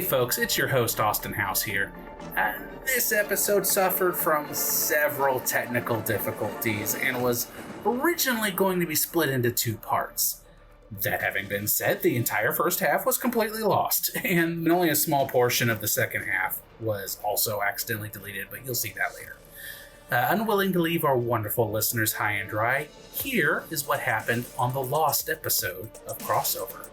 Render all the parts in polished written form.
Hey folks, it's your host Austin House here. This episode suffered from several technical difficulties and was originally going to be split into two parts. That having been said, the entire first half was completely lost, and only a small portion of the second half was also accidentally deleted, but you'll see that later. Unwilling to leave our wonderful listeners high and dry, here is what happened on the lost episode of Crossover.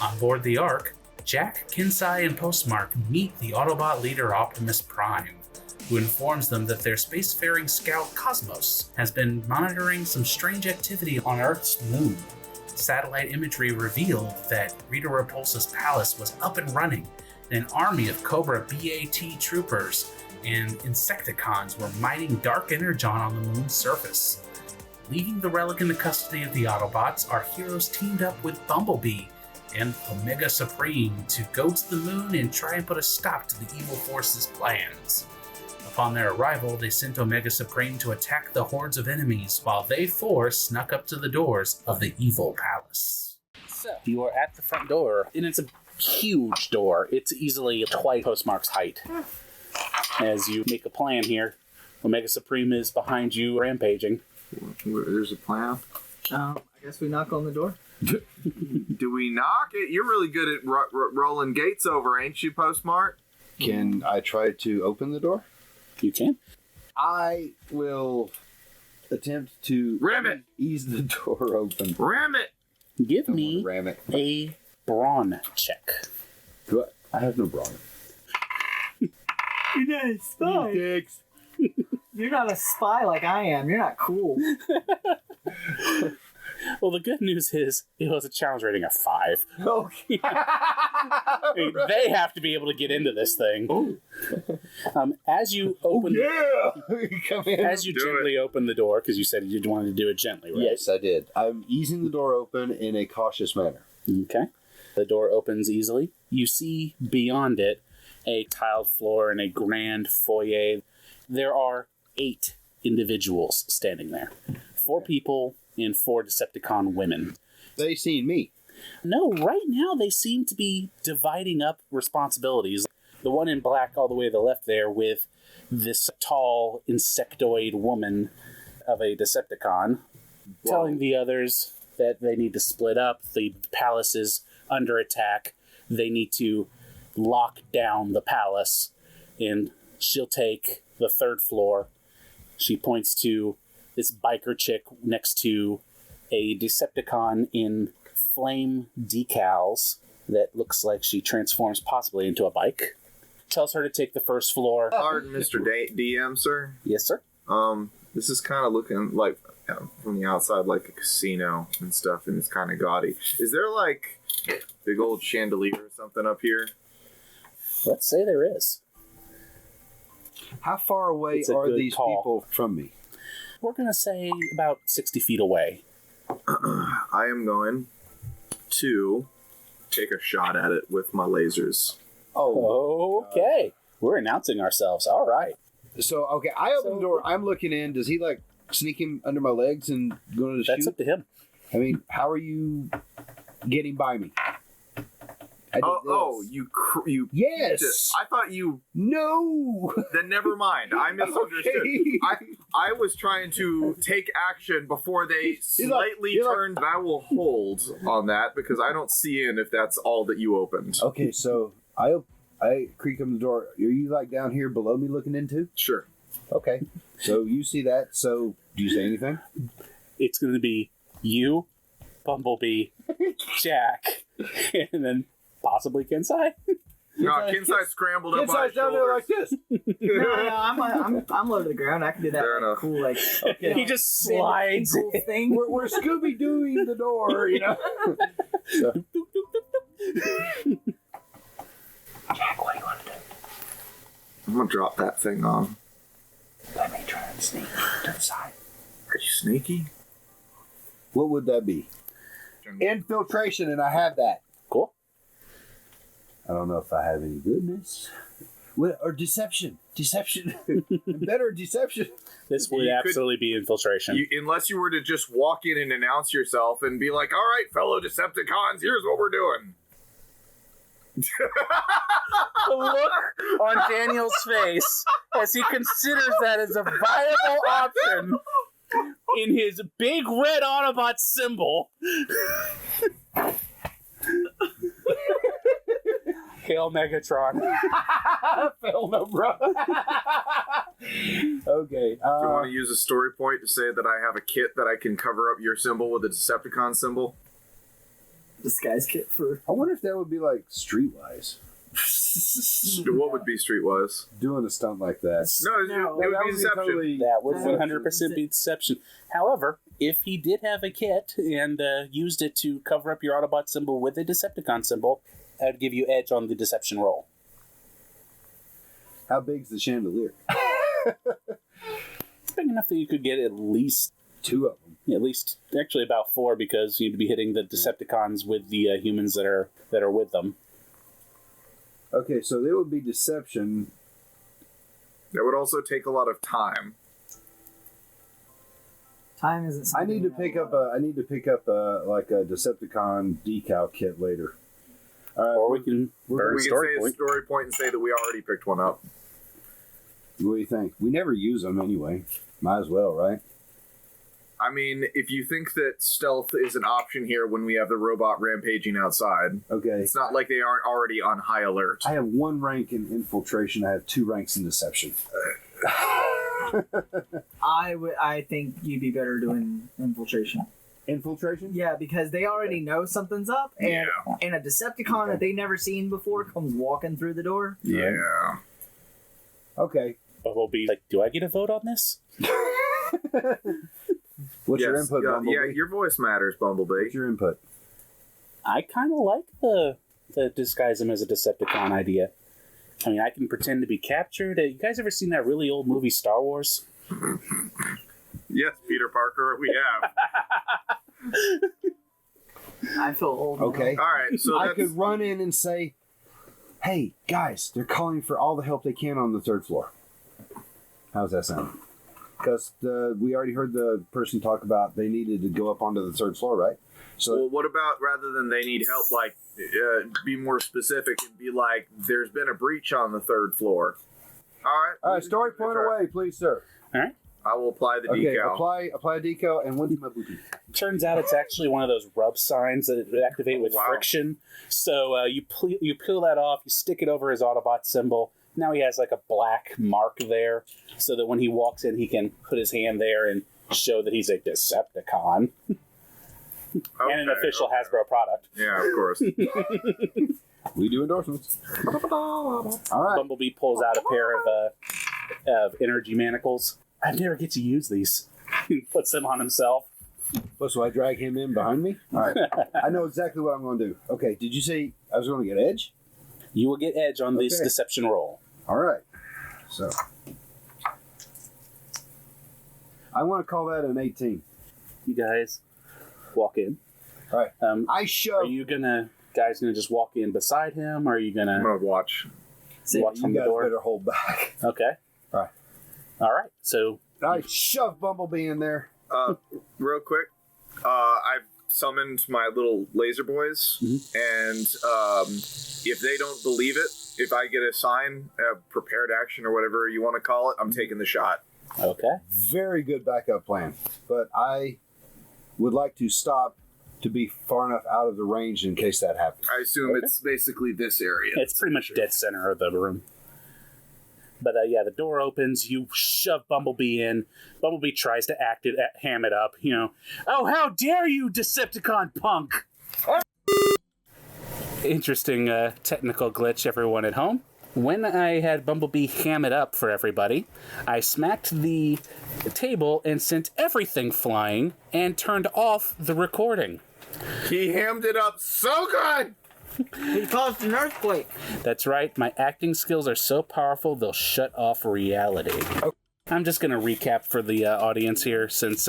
On board the Ark, Jack, Kensei, and Postmark meet the Autobot leader Optimus Prime, who informs them that their spacefaring scout Cosmos has been monitoring some strange activity on Earth's moon. Satellite imagery revealed that Rita Repulsa's palace was up and running, and an army of Cobra BAT troopers and Insecticons were mining dark energon on the moon's surface. Leaving the relic in the custody of the Autobots, our heroes teamed up with Bumblebee and Omega Supreme to go to the moon and try and put a stop to the evil force's plans. Upon their arrival, they sent Omega Supreme to attack the hordes of enemies, while they four snuck up to the doors of the evil palace. So, you are at the front door, and it's a huge door. It's easily twice Postmark's height. As you make a plan here, Omega Supreme is behind you, rampaging. There's a plan. I guess we knock on the door. Do we knock it? You're really good at rolling gates over, ain't you, Postmark? Can I try to open the door? You can. I will attempt to Ram it! Ease the door open. Ram it! Give Don't me wanna ram it. a brawn check. Do I have no brawn. You're not a spy. Dicks. You're not a spy like I am. You're not cool. Well, the good news is it was a challenge rating of 5. Okay. I mean, they have to be able to get into this thing. Oh. As you open, Come in. as you gently open the door, because you said you wanted to do it gently, right? Yes, I did. I'm easing the door open in a cautious manner. Okay. The door opens easily. You see beyond it a tiled floor and a grand foyer. There are 8 individuals standing there. 4 people and 4 Decepticon women. They seen me. No, right now they seem to be dividing up responsibilities. The one in black all the way to the left there with this tall insectoid woman of a Decepticon telling the others that they need to split up. The palace is under attack. They need to lock down the palace, and she'll take the 3rd floor. She points to this biker chick next to a Decepticon in flame decals that looks like she transforms possibly into a bike. Tells her to take the 1st floor. Pardon, Mr. DM, sir. Yes, sir. This is kind of looking like, from the outside, like a casino and stuff, and it's kind of gaudy. Is there, like, big old chandelier or something up here? Let's say there is. How far away It's a are good these call. people from me? We're going to say about 60 feet away. I am going to take a shot at it with my lasers. Oh. Okay. We're announcing ourselves. All right. So, okay, I open the door. I'm looking in. Does he, like, sneak him under my legs and go to the That's shoot? up to him. I mean, how are you getting by me? You. Yes. I thought you. No. Then never mind. I misunderstood. Okay. I was trying to take action before they slightly you're like- turned. I will hold on that because I don't see in if that's all that you opened. Okay, so I creak on the door. Are you, like, down here below me looking into? Sure. Okay. So you see that. So do you say anything? It's going to be you, Bumblebee, Jack, and then possibly Kensei. No, Kensei scrambled up on his Kensei's down there like shoulders. this. No, I'm low to the ground. I can do that. Fair like, enough. cool, like Okay. He just slides. cool thing. We're Scooby Dooing the door, you know. So, Jack, what do you want to do? I'm gonna drop that thing on. Let me try and sneak to the side. Are you sneaky? what would that be? Infiltration, and I have that. Cool. I don't know if I have any goodness. What, or deception. Deception. Better deception. This would You could- absolutely be infiltration. Unless you were to just walk in and announce yourself and be like, all right, fellow Decepticons, here's what we're doing. The look on Daniel's face as he considers that as a viable option in his big red Autobot symbol. Hail Megatron. Hell no, bro. Okay. Do you want to use a story point to say that I have a kit that I can cover up your symbol with a Decepticon symbol? Disguise kit for. I wonder if that would be like Streetwise. What would be Streetwise? Doing a stunt like that. No, it would be Deception. That would 100% be deception. However, if he did have a kit and used it to cover up your Autobot symbol with a Decepticon symbol, that would give you edge on the deception roll. How big's the chandelier? It's big enough that you could get at least 2 of them. at least, actually about 4, because you'd be hitting the Decepticons with the humans that are with them. Okay, so there would be deception. It would also take a lot of time. Time isn't. I need to pick up a like a Decepticon decal kit later. All right, Or we can We burn can story say a point. story point and say that we already picked one up. what do you think? We never use them anyway. Might as well, right? I mean, if you think that stealth is an option here when we have the robot rampaging outside, Okay. it's not like they aren't already on high alert. I have 1 rank in infiltration. I have 2 ranks in deception. I think you'd be better doing infiltration. Infiltration? Yeah, because they already know something's up, and a Decepticon that they never seen before comes walking through the door. Yeah. Okay. Bumblebee, like, do I get a vote on this? What's your Yes, input, yeah, Bumblebee? yeah, your voice matters, Bumblebee. What's your input? I kind of like the disguise him as a Decepticon idea. I mean, I can pretend to be captured. You guys ever seen that really old movie, Star Wars? Yes, Peter Parker, we have. I feel old. Okay. All right, so I that's, could run in and say, hey, guys, they're calling for all the help they can on the 3rd floor. How's that sound? Because we already heard the person talk about they needed to go up onto the 3rd floor, right? So well, what about rather than they need help, like, be more specific and be like, there's been a breach on the 3rd floor. All right, story point away, please, sir. All right. I will apply the Okay, decal. apply a decal and when's my booty? Turns out it's actually one of those rub signs that activate with Wow. friction. So you peel that off, you stick it over his Autobot symbol. Now he has like a black mark there, so that when he walks in, he can put his hand there and show that he's a Decepticon and an official Hasbro product. Yeah, of course. We do endorsements. All right. Bumblebee pulls out a pair of energy manacles. I never get to use these. He puts them on himself. So I drag him in behind me? All right. I know exactly what I'm going to do. Okay, did you say I was going to get edge? You will get edge on this Okay. deception roll. All right. So I want to call that an 18. You guys walk in. All right. I Are shove. you guys gonna just walk in beside him, or are you I'm gonna going to watch. watch You from the guys door? better hold back. Okay. All right. All right. So I shove Bumblebee in there. Real quick, I've summoned my little laser boys, and if they don't believe it, if I get a sign, a prepared action or whatever you want to call it, I'm taking the shot. okay. Very good backup plan. But I would like to stop to be far enough out of the range in case that happens. I assume Okay. it's basically this area. It's pretty much dead center of the room. But yeah, the door opens. You shove Bumblebee in. Bumblebee tries to ham it up. You know, oh, how dare you, Decepticon punk! Interesting technical glitch, everyone at home. When I had Bumblebee ham it up for everybody, I smacked the table and sent everything flying and turned off the recording. He hammed it up so good! He caused an earthquake. That's right, my acting skills are so powerful they'll shut off reality. I'm just going to recap for the audience here since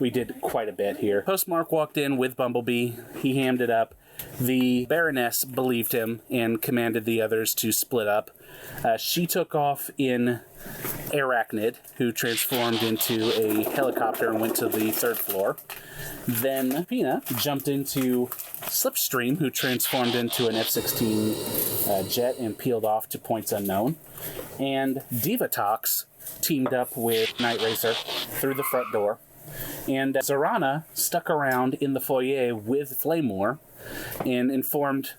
we did quite a bit here. Postmark walked in with Bumblebee. He hammed it up. The Baroness believed him and commanded the others to split up. She took off in Arachnid, who transformed into a helicopter and went to the 3rd floor. Then Pina jumped into Slipstream, who transformed into an F-16 jet and peeled off to points unknown. And Divatox teamed up with Night Racer through the front door. And Zorana stuck around in the foyer with Flamor and informed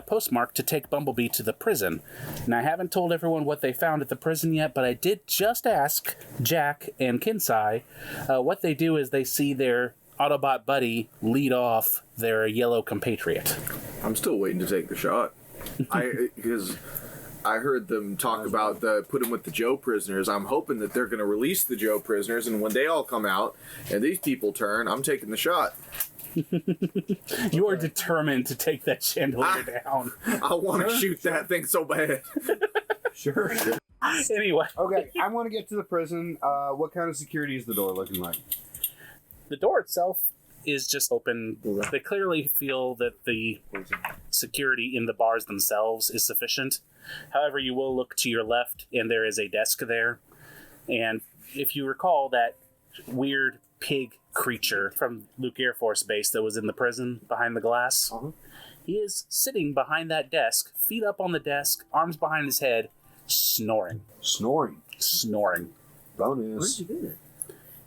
Postmark to take Bumblebee to the prison. And I haven't told everyone what they found at the prison yet, but I did just ask Jack and Kensei. What they do is they see their Autobot buddy lead off their yellow compatriot. I'm still waiting to take the shot. Because I heard them talk about put him with the Joe prisoners. I'm hoping that they're going to release the Joe prisoners, and when they all come out and these people turn, I'm taking the shot. You are determined to take that chandelier down. I want to shoot that thing so bad. Sure. Anyway. Okay, I want to get to the prison. What kind of security is the door looking like? The door itself is just open. They clearly feel that the security in the bars themselves is sufficient. However, you will look to your left, and there is a desk there. And if you recall that weird pig creature from Luke Air Force Base that was in the prison behind the glass, he is sitting behind that desk, feet up on the desk, arms behind his head, snoring. Snoring. Bonus. Where'd you do that?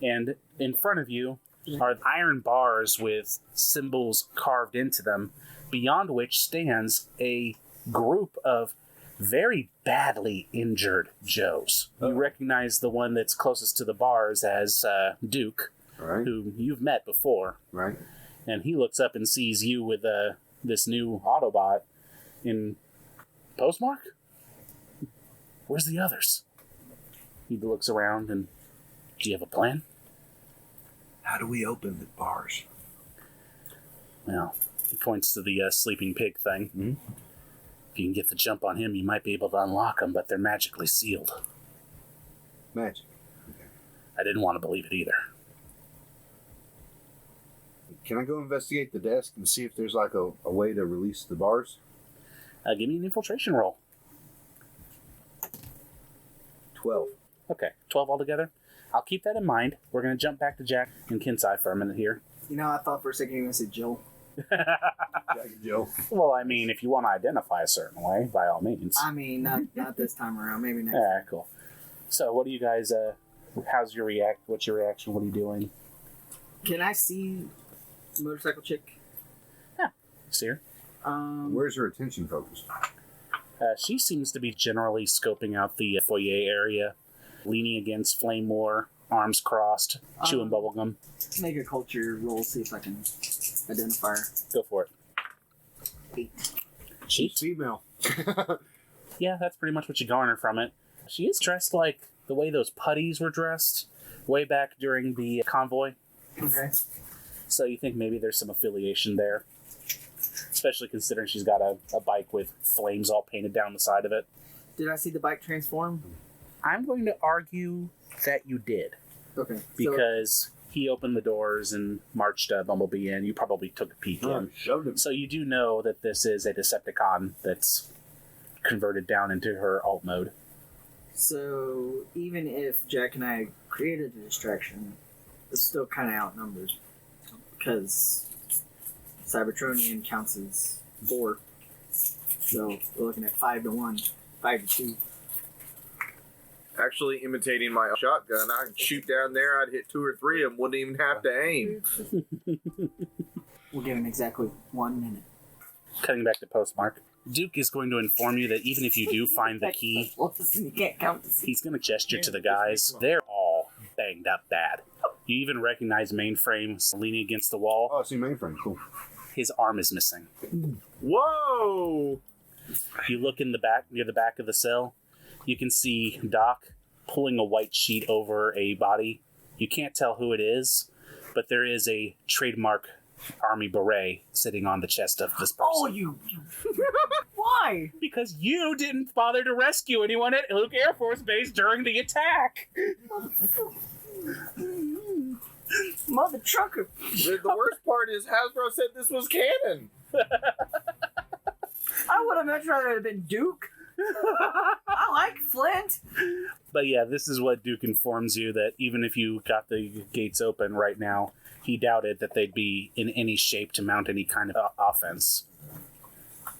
And in front of you are iron bars with symbols carved into them, beyond which stands a group of very badly injured Joes. You recognize the one that's closest to the bars as Duke, Right. who you've met before. Right. And he looks up and sees you with this new Autobot in Postmark? Where's the others? He looks around and, do you have a plan? How do we open the bars? Well, he points to the sleeping pig thing. Mm-hmm. If you can get the jump on him, you might be able to unlock them, but they're magically sealed. Magic. Okay. I didn't want to believe it either. Can I go investigate the desk and see if there's like a way to release the bars? Give me an infiltration roll. 12. Okay, 12 altogether. I'll keep that in mind. We're going to jump back to Jack and Kensei for a minute here. You know, I thought for a second you were going to say Jill. Jack and Jill. Well, I mean, if you want to identify a certain way, by all means. I mean, not this time around. Maybe next. All right, cool. So, what do you guys? What's your reaction? What are you doing? Can I see the motorcycle chick? Yeah, see her. Where's her attention focused? She seems to be generally scoping out the foyer area, leaning against Flame War, arms crossed, chewing bubblegum. Make a culture roll, see if I can identify her. Go for it. 8. She's female. Yeah, that's pretty much what you garner from it. She is dressed like the way those putties were dressed way back during the convoy. Okay. So you think maybe there's some affiliation there. Especially considering she's got a bike with flames all painted down the side of it. Did I see the bike transform? I'm going to argue that you did. Okay. Because he opened the doors and marched Bumblebee in. You probably took a peek in. Shoved him. So you do know that this is a Decepticon that's converted down into her alt mode. So even if Jack and I created a distraction, it's still kind of outnumbered. Because Cybertronian counts as 4. So we're looking at 5-1, 5-2. Actually, imitating my shotgun, I'd shoot down there, I'd hit 2 or 3 of them, wouldn't even have to aim. We'll give him exactly 1 minute. Cutting back to Postmark. Duke is going to inform you that even if you do find the key, You can't count the he's going to gesture to the guys. They're all banged up bad. You even recognize Mainframe leaning against the wall. Oh, I see mainframe. Cool. His arm is missing. Whoa! You look in the back, near the back of the cell. You can see Doc pulling a white sheet over a body. You can't tell who it is, but there is a trademark army beret sitting on the chest of this person. Oh, you... Why? Because you didn't bother to rescue anyone at Luke Air Force Base during the attack. Mother trucker. The worst part is Hasbro said this was canon. I would have much rather have been Duke. I like Flint. But yeah, this is what Duke informs you, that even if you got the gates open right now, he doubted that they'd be in any shape to mount any kind of offense.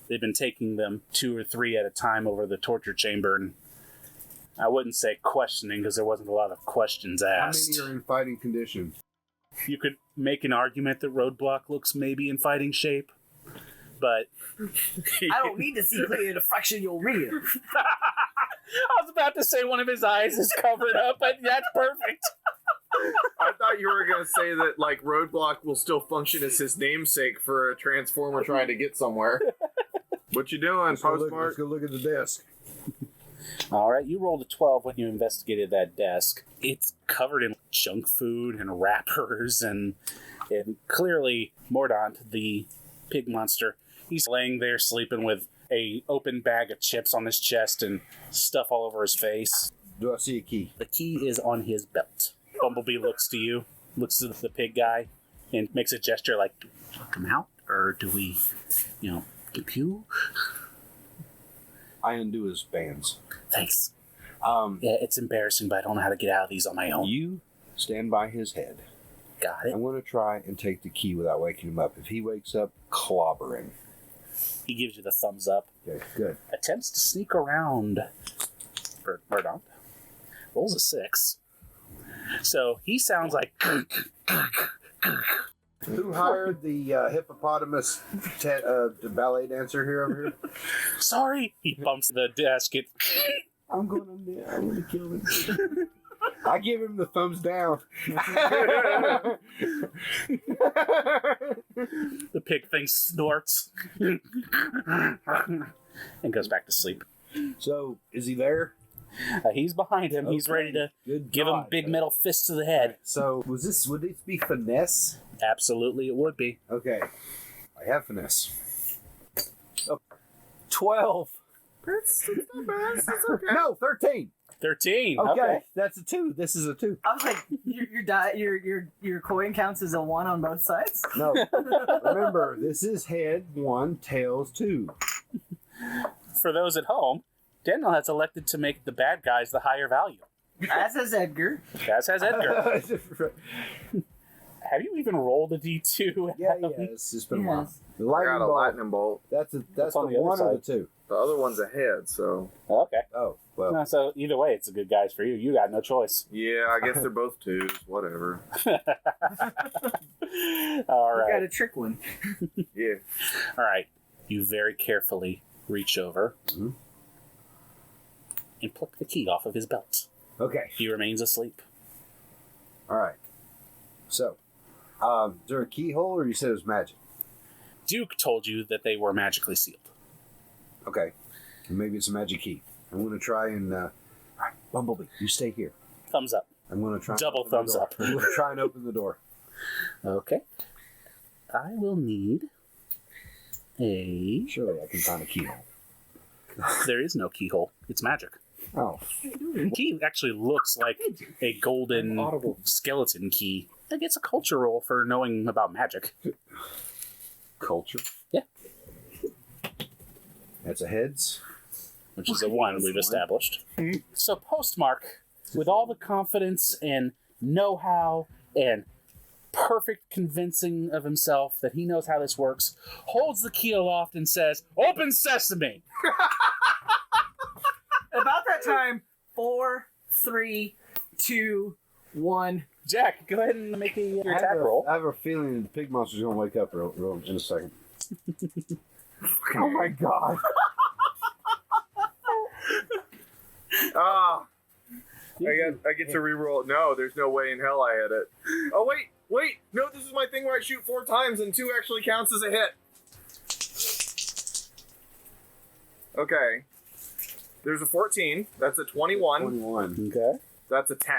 They've been taking them 2 or 3 at a time over the torture chamber, and I wouldn't say questioning because there wasn't a lot of questions asked. How many are in fighting condition? You could make an argument that Roadblock looks maybe in fighting shape, but... I don't need to see clear the fractional rear. I was about to say one of his eyes is covered up, but that's perfect. I thought you were going to say that, like, Roadblock will still function as his namesake for a Transformer trying to get somewhere. What you doing, Postmark? Let's go look at the desk. All right, you rolled a 12 when you investigated that desk. It's covered in junk food and wrappers, and clearly Mordaunt, the pig monster, he's laying there sleeping with a open bag of chips on his chest and stuff all over his face. Do I see a key? The key is on his belt. Bumblebee looks to you, looks to the pig guy, and makes a gesture like, do we lock him out? Or do we, pew? I undo his bands. Thanks. Yeah, it's embarrassing, but I don't know how to get out of these on my own. You stand by his head. Got it. I'm going to try and take the key without waking him up. If he wakes up, clobber him. He gives you the thumbs up. Okay, good. Attempts to sneak around Mordaunt. Rolls a 6. So he sounds like... Who hired the hippopotamus ballet dancer here over here? Sorry! He bumps the desk. I'm going to kill him. I give him the thumbs down. The pig thing snorts. And goes back to sleep. So, is he there? He's behind him. Okay. He's ready to give him big metal fists to the head. So, would this be finesse? Absolutely, it would be. Okay. I have finesse. Oh, 12. That's not bad. That's okay. No, 13. 13. Okay. That's a 2. This is a 2. I was like, your coin counts as a 1 on both sides? No. Remember, this is head 1, tails 2. For those at home, Daniel has elected to make the bad guys the higher value. As has Edgar. As has Edgar. Have you even rolled a D2? Yeah, it's just been a while. The I got a lightning bolt. That's on the the one other or the 2. The other one's ahead, so... Okay. Oh, well. No, so either way, it's a good guys for you. You got no choice. Yeah, I guess they're both 2s. Whatever. All right. You got a trick one. Yeah. All right. You very carefully reach over and pluck the key off of his belt. Okay. He remains asleep. All right. So, is there a keyhole, or you said it was magic? Duke told you that they were magically sealed. Okay. Maybe it's a magic key. I'm going to try and... All right, Bumblebee, you stay here. Thumbs up. I'm going to try... Double thumbs up. I'm going to try and open the door. Okay. I will need a... Surely I can find a keyhole. There is no keyhole. It's magic. Oh. Key actually looks like a golden skeleton key. That gets a culture roll for knowing about magic. Culture? Yeah. That's a heads. Which is a 1 we've established. So Postmark, with all the confidence and know-how and perfect convincing of himself that he knows how this works, holds the key aloft and says, "Open sesame!" About that time, 4, 3, 2, 1. Jack, go ahead and make your attack roll. I have a feeling the pig monster's going to wake up real in a second. Oh my god. I get to reroll. No, there's no way in hell I hit it. Oh, wait. No, this is my thing where I shoot 4 times and 2 actually counts as a hit. Okay. There's a 14. That's a 21. 21. Okay. That's a 10.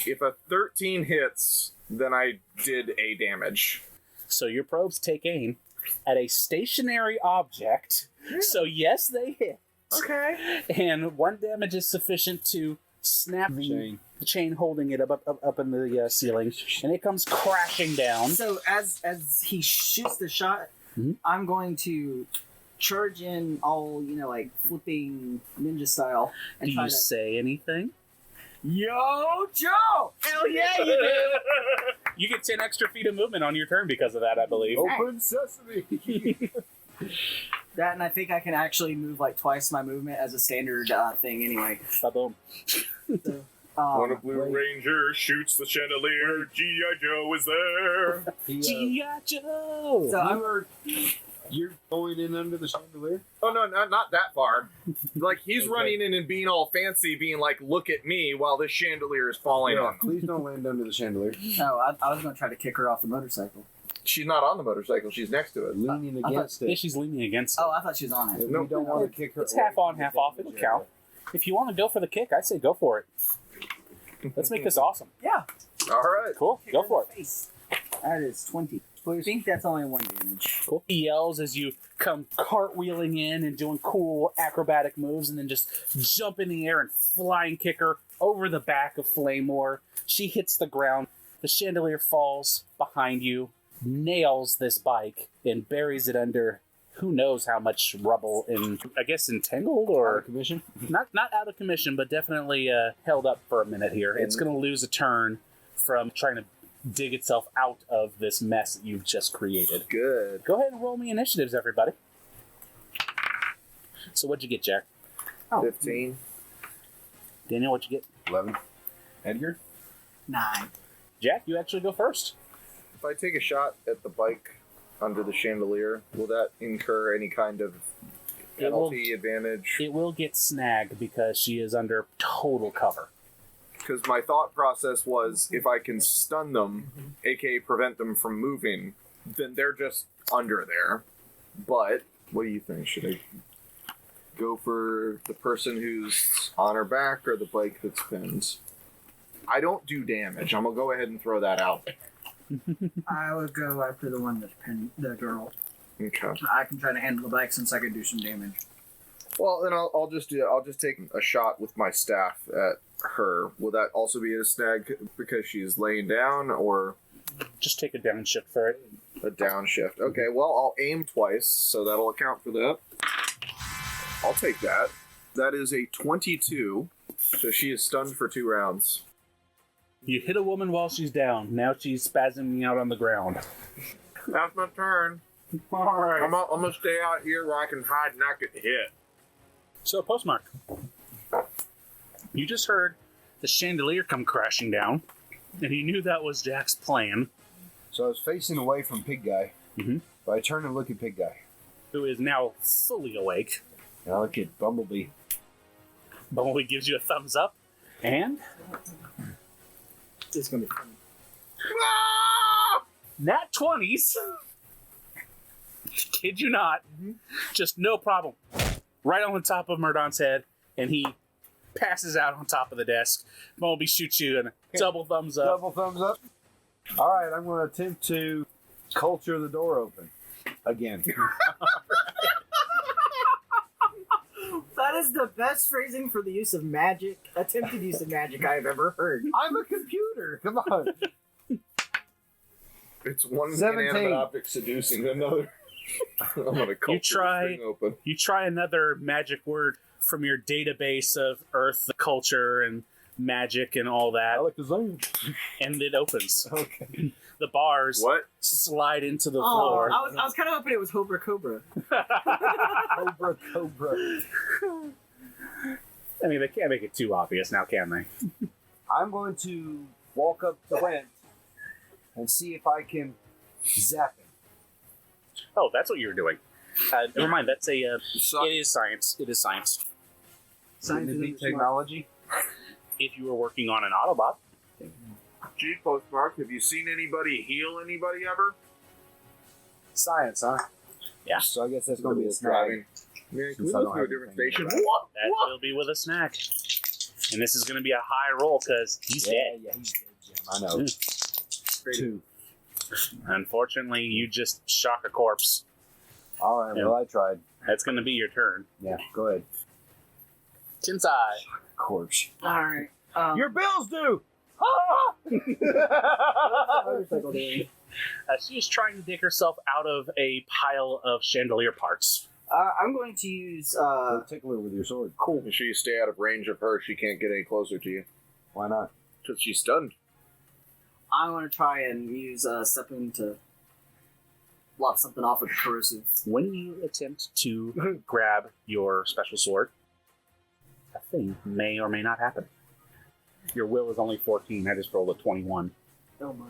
If a 13 hits, then I did a damage. So your probes take aim at a stationary object. So yes, they hit. Okay. And 1 damage is sufficient to snap Chain. the chain holding it up in the ceiling, and it comes crashing down. So as he shoots the shot, Mhm. I'm going to charge in all like flipping ninja style and Do try you to. say anything? Yo, Joe! Hell yeah, you do! You get 10 extra feet of movement on your turn because of that, I believe. Open sesame. That, and I think I can actually move like twice my movement as a standard thing anyway. Ba-boom. When a Blue wait. Ranger shoots the chandelier, G.I. Joe is there. G.I. Joe! So You're going in under the chandelier? Oh, no, not that far. Like, he's running in and being all fancy, being like, look at me, while this chandelier is falling on them. Please don't land under the chandelier. I was going to try to kick her off the motorcycle. She's not on the motorcycle, she's next to it. Leaning I against Yeah, it. she's leaning against it. Oh, I thought she was on it. We don't want to kick her. It's half on, half off. It'll count. If you want to go for the kick, I'd say go for it. Let's make this awesome. Yeah. All right. Cool. Kick Go her for in it. the face. That is 20. I think that's only 1 damage. Cool. He yells as you come cartwheeling in and doing cool acrobatic moves, and then just jump in the air and flying kick her over the back of Flamore. She hits the ground. The chandelier falls behind you, nails this bike, and buries it under who knows how much rubble and I guess entangled Out or of commission? not out of commission, but definitely held up for a minute here. It's going to lose a turn from trying to dig itself out of this mess that you've just created. Good. Go ahead and roll me initiatives, everybody. So what'd you get, Jack? 15. Daniel, what'd you get? 11. Edgar? 9. Jack, you actually go first. If I take a shot at the bike under the chandelier, will that incur any kind of It will- penalty, advantage? It will get snagged because she is under total cover. Because my thought process was, if I can stun them, aka prevent them from moving, then they're just under there. But what do you think? Should I go for the person who's on her back or the bike that spins? I don't do damage. I'm gonna go ahead and throw that out. I would go after the one that's pinned the girl. Okay. I can try to handle the bike since I can do some damage. Well, then I'll just take a shot with my staff at her. Will that also be a snag because she's laying down, or Just take a downshift for it. a downshift? Okay, well, I'll aim twice, so that'll account for that. I'll take that. That is a 22, so she is stunned for 2 rounds. You hit a woman while she's down. Now she's spasming out on the ground. That's my turn. All right. I'm gonna stay out here where I can hide and not get hit. So, Postmark. You just heard the chandelier come crashing down, and you knew that was Jack's plan, So I was facing away from Pig Guy. Mhm. But I turn and look at Pig Guy. who is now fully awake. And I look at Bumblebee. Bumblebee gives you a thumbs up, and It's gonna be fun. nat 20s. Kid you not. Just no problem. Right on the top of Murdon's head, and he passes out on top of the desk. Bumblebee shoots you and a double thumbs up. Double thumbs up. All right, I'm going to attempt to culture the door open. Again. That is the best phrasing for the use of magic, attempted use of magic I've ever heard. I'm a computer. Come on. It's one 17. inanimate object seducing another. I'm gonna culture try- this thing open. You try another magic word from your database of Earth culture and magic and all that, Alakazam. and it opens. Okay. The bars What? slide into the Oh, floor. I was kind of hoping it was Hobra Cobra. Cobra. I mean, they can't make it too obvious now, can they? I'm going to walk up to Brent and see if I can zap him. Oh, that's what you were doing. Never mind. That's a. It So, is science. It is science. Science Wouldn't it be is smart. technology? If you were working on an Autobot, gee, Postmark, have you seen anybody heal anybody ever? Science, huh? Yeah. So I guess that's going to be a snag. driving. Yeah, can we Since I move don't to a have different anything station? to What? that will be with a snack. And this is going to be a high roll because he's dead. Yeah, he's dead, Jim. I know. 2. Unfortunately, you just shock a corpse. All right, Yeah. well, I tried. That's going to be your turn. Yeah, go ahead. Kensei. Corpse. Alright. Your bill's due! motorcycle doing? She is trying to dig herself out of a pile of chandelier parts. I'm going to use, Go tickle her with your sword. cool. Make sure you stay out of range of her. She can't get any closer to you. Why not? Because she's stunned. I want to try and use stepping to lop something off with the corrosive. When you attempt to grab your special sword, a thing may or may not happen. Your will is only 14. I just rolled a 21. Oh my.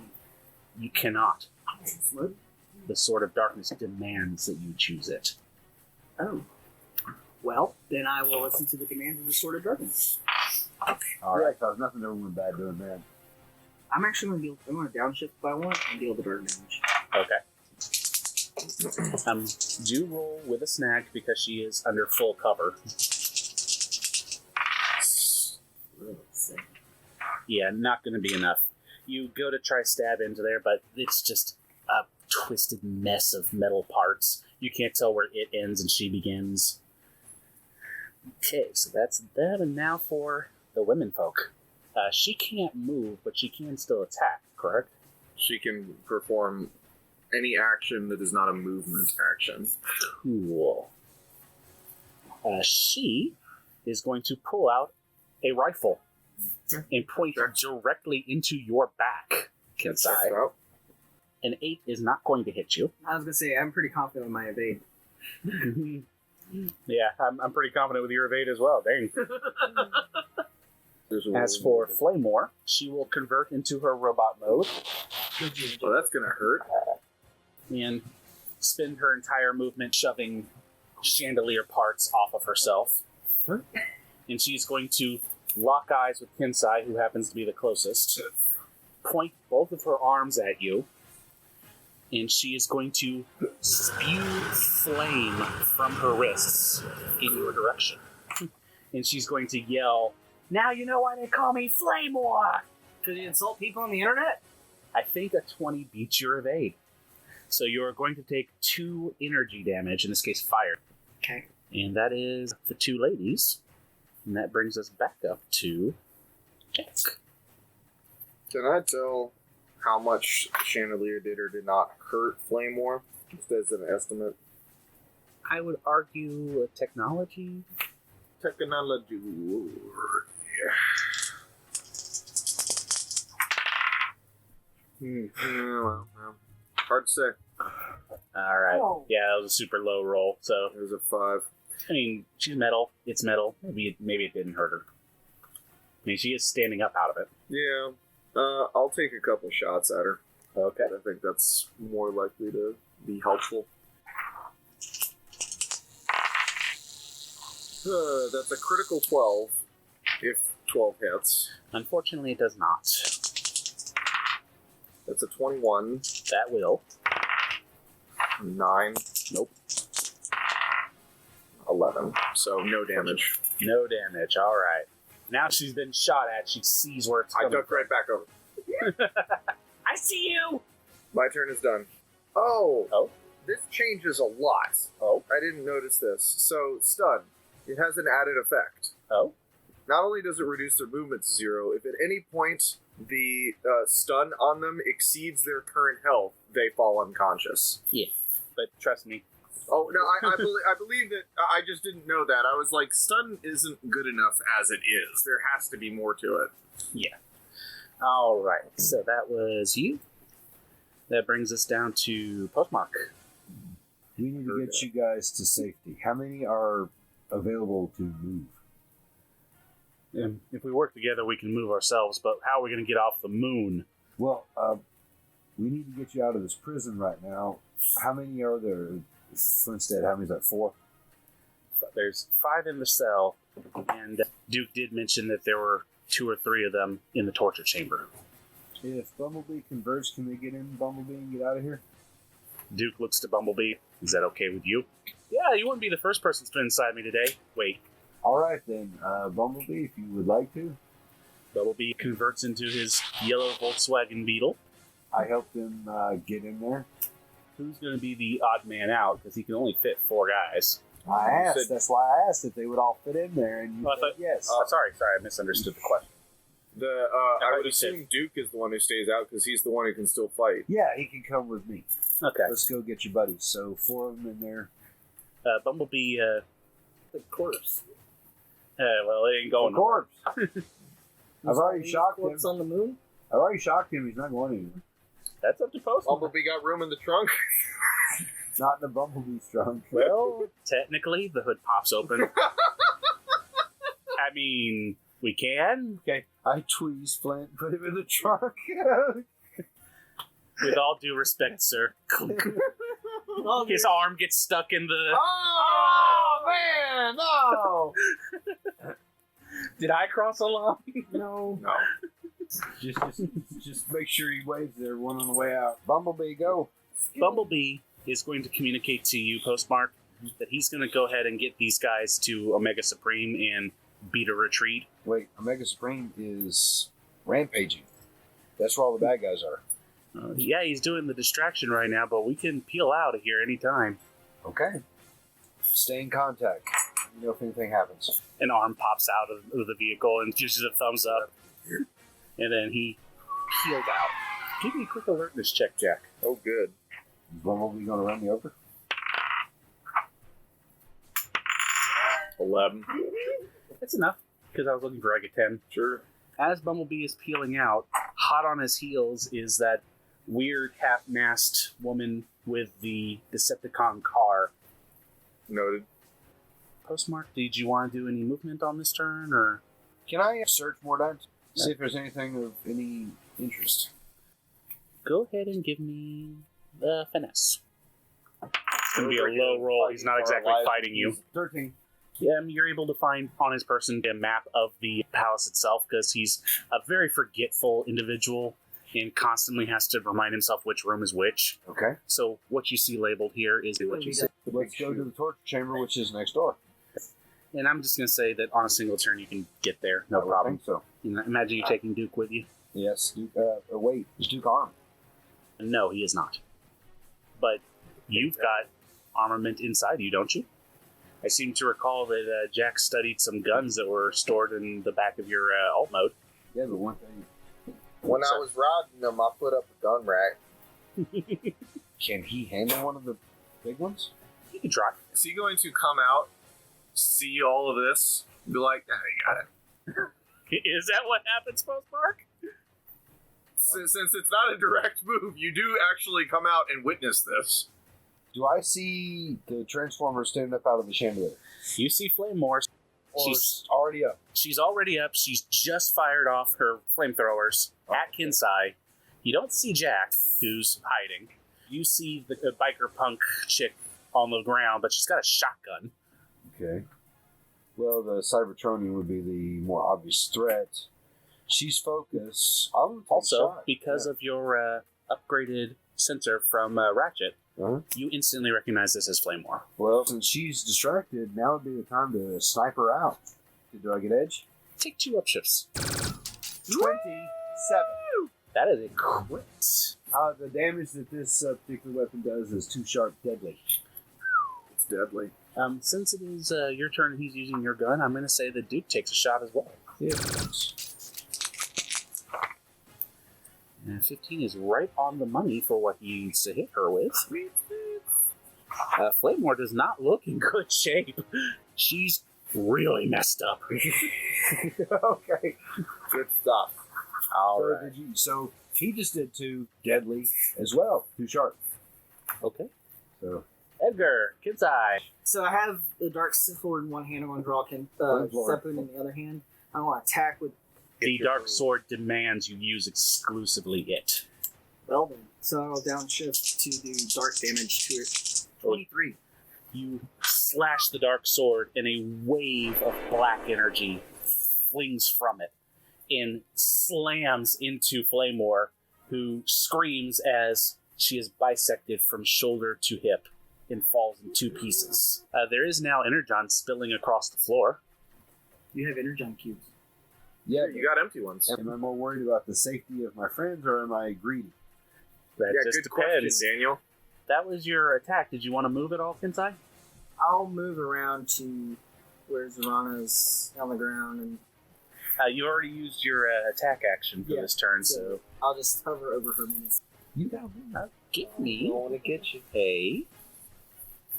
You cannot. What? The Sword of Darkness demands that you choose it. Oh. Well, then I will listen to the demands of the Sword of Darkness. Alright, cause nothing ever went bad doing that. I'm actually going to deal. I'm going to downshift by 1 and deal the dark damage. Okay. Do roll with a snag because she is under full cover. Yeah, not going to be enough. You go to try stab into there, but it's just a twisted mess of metal parts. You can't tell where it ends and she begins. Okay, so that's that, and now for the women folk. She can't move, but she can still attack, correct? She can perform any action that is not a movement action. Cool. She is going to pull out a rifle and point it directly into your back, Kensei. Out. An 8 is not going to hit you. I was going to say, I'm pretty confident with my evade. Yeah, I'm pretty confident with your evade as well. Dang. There's a As for Flamore, she will convert into her robot mode well, that's gonna hurt. and spend her entire movement shoving chandelier parts off of herself. And she's going to lock eyes with Kensei, who happens to be the closest, point both of her arms at you, and she is going to spew flame from her wrists in your direction. And she's going to yell, "Now you know why they call me Flamore!" Could you insult people on the internet? I think a 20 beats your evade. So you're going to take 2 energy damage, in this case fire. Okay. And that is the 2 ladies. And that brings us back up to Jack. Can I tell how much Chandelier did or did not hurt Flamore? Just as an estimate. I would argue technology. Technology. Well, hard to say. Alright. Oh. Yeah, that was a super low roll. So, It was a 5. I mean, she's metal. It's metal. Maybe it didn't hurt her. I mean, she is standing up out of it. Yeah. I'll take a couple shots at her. Okay. I think that's more likely to be helpful. That's a critical 12, if 12 hits. Unfortunately, it does not. That's a 21, That will. 9, Nope. 11. So no damage. No damage. All right. Now she's been shot at. She sees where it's I coming ducked right back over. I see you. My turn is done. Oh. Oh. This changes a lot. Oh. I didn't notice this. So, stun. It has an added effect. Oh. Not only does it reduce their movement to 0, if at any point the stun on them exceeds their current health, they fall unconscious. Yeah. But trust me. Oh, no, I believe that. I just didn't know that. I was like, stun isn't good enough as it is. There has to be more to it. Yeah. All right. So that was you. That brings us down to Postmark. We need to get you guys to safety. How many are available to move? And if we work together, we can move ourselves. But how are we going to get off the moon? Well, we need to get you out of this prison right now. How many are there? Flintstead, how many is that? 4? There's 5 in the cell, and Duke did mention that there were 2 or 3 of them in the torture chamber. If Bumblebee converts, can they get in Bumblebee and get out of here? Duke looks to Bumblebee. Is that okay with you? Yeah, you wouldn't be the first person to spin inside me today. Wait. All right, then. Bumblebee, if you would like to. Bumblebee converts into his yellow Volkswagen Beetle. I helped him get in there. Who's going to be the odd man out? Because he can only fit 4 guys. I asked. said- That's why I asked if they would all fit in there, and you Well, I said thought- yes. Sorry, I misunderstood the question. I would you said- assume Duke is the one who stays out because he's the one who can still fight. Yeah, he can come with me. Okay. Let's go get your buddies. So 4 of them in there. Bumblebee, The corpse. well, they ain't going Corpse. He's I've already on- shocked him. corpse on the moon. I've already shocked him. He's not going anywhere. That's up to Postmark. Bumblebee got room in the trunk. Not in the Bumblebee's trunk. Well, technically, the hood pops open. I mean, we can. Okay. I tweezed Flint, put him in the trunk. With all due respect, sir. His arm gets stuck in the... Oh man, no! Did I cross a line? No. No. Just make sure he waves there one on the way out. Bumblebee, go. Bumblebee is going to communicate to you, Postmark, that he's going to go ahead and get these guys to Omega Supreme and beat a retreat. Wait, Omega Supreme is rampaging. That's where all the bad guys are. Yeah, he's doing the distraction right now, but we can peel out of here anytime. Okay. Stay in contact. Let me know if anything happens. An arm pops out of the vehicle and gives you a thumbs up. And then he peeled out. Give me a quick alertness check, Jack. Oh, good. Is Bumblebee going to run me over? 11. That's enough, because I was looking for like a 10. Sure. As Bumblebee is peeling out, hot on his heels is that weird half-masked woman with the Decepticon car. Noted. Postmark, did you want to do any movement on this turn, or... Can I search more down? See if there's anything of any interest. Go ahead and give me the finesse. It's going to be a low roll. He's not exactly fighting you. 13. You're able to find on his person a map of the palace itself because he's a very forgetful individual and constantly has to remind himself which room is which. Okay. So what you see labeled here is what you see. Let's go to the torture chamber, which is next door. And I'm just going to say that on a single turn you can get there, no I would problem. think so. Imagine you taking Duke with you. Yes. Duke, wait. Is Duke armed? No, he is not. But you've got armament inside you, don't you? I seem to recall that Jack studied some guns that were stored in the back of your alt mode. Yeah, but one thing. When I was riding them, I put up a gun rack. Can he handle one of the big ones? You can try. Is he going to come out, see all of this, and be like, "Ah, you got it"? Is that what happens, Postmark? Since it's not a direct move, you do actually come out and witness this. Do I see the Transformer standing up out of the chandelier? You see Flame Morse. Or She's already up. She's already up. She's just fired off her flamethrowers at Kensei. You don't see Jack, who's hiding. You see the biker punk chick on the ground, but she's got a shotgun. Okay. Well, the Cybertronian would be the more obvious threat. She's focused. I would take a Also, shot. because of your upgraded sensor from Ratchet, Uh-huh. you instantly recognize this as Flame War. Well, since she's distracted, now would be the time to snipe her out. Do I get edge? Take 2 upshifts. 27. That is a crit. The damage that this particular weapon does is too sharp, deadly. It's deadly. Since it is your turn and he's using your gun, I'm going to say that Duke takes a shot as well. Yeah. And 15 is right on the money for what he needs to hit her with. Flamemore does not look in good shape. She's really messed up. Okay. Good stuff. All right. So he just did 2 deadly as well. Too sharp. Okay. So Edgar, Kensei. So I have the dark sword in one hand. I'm going to draw Sepun in the other hand. I want to attack with. The Dark Sword demands you use exclusively it. Well then. So I'll downshift to do dark damage to it. 23. You slash the Dark Sword, and a wave of black energy flings from it and slams into Flamemore, who screams as she is bisected from shoulder to hip and falls in 2 pieces. There is now Energon spilling across the floor. You have energon cubes. yeah, You got empty ones. am I more worried about the safety of my friends or am I greedy? That Yeah, just good question, depends. Daniel. That was your attack. Did you want to move at all, Kensei? I'll move around to where Zorana's on the ground, and You already used your attack action for Yeah, this turn, so- so I'll just hover over her minute. you don't get I me want to get you. a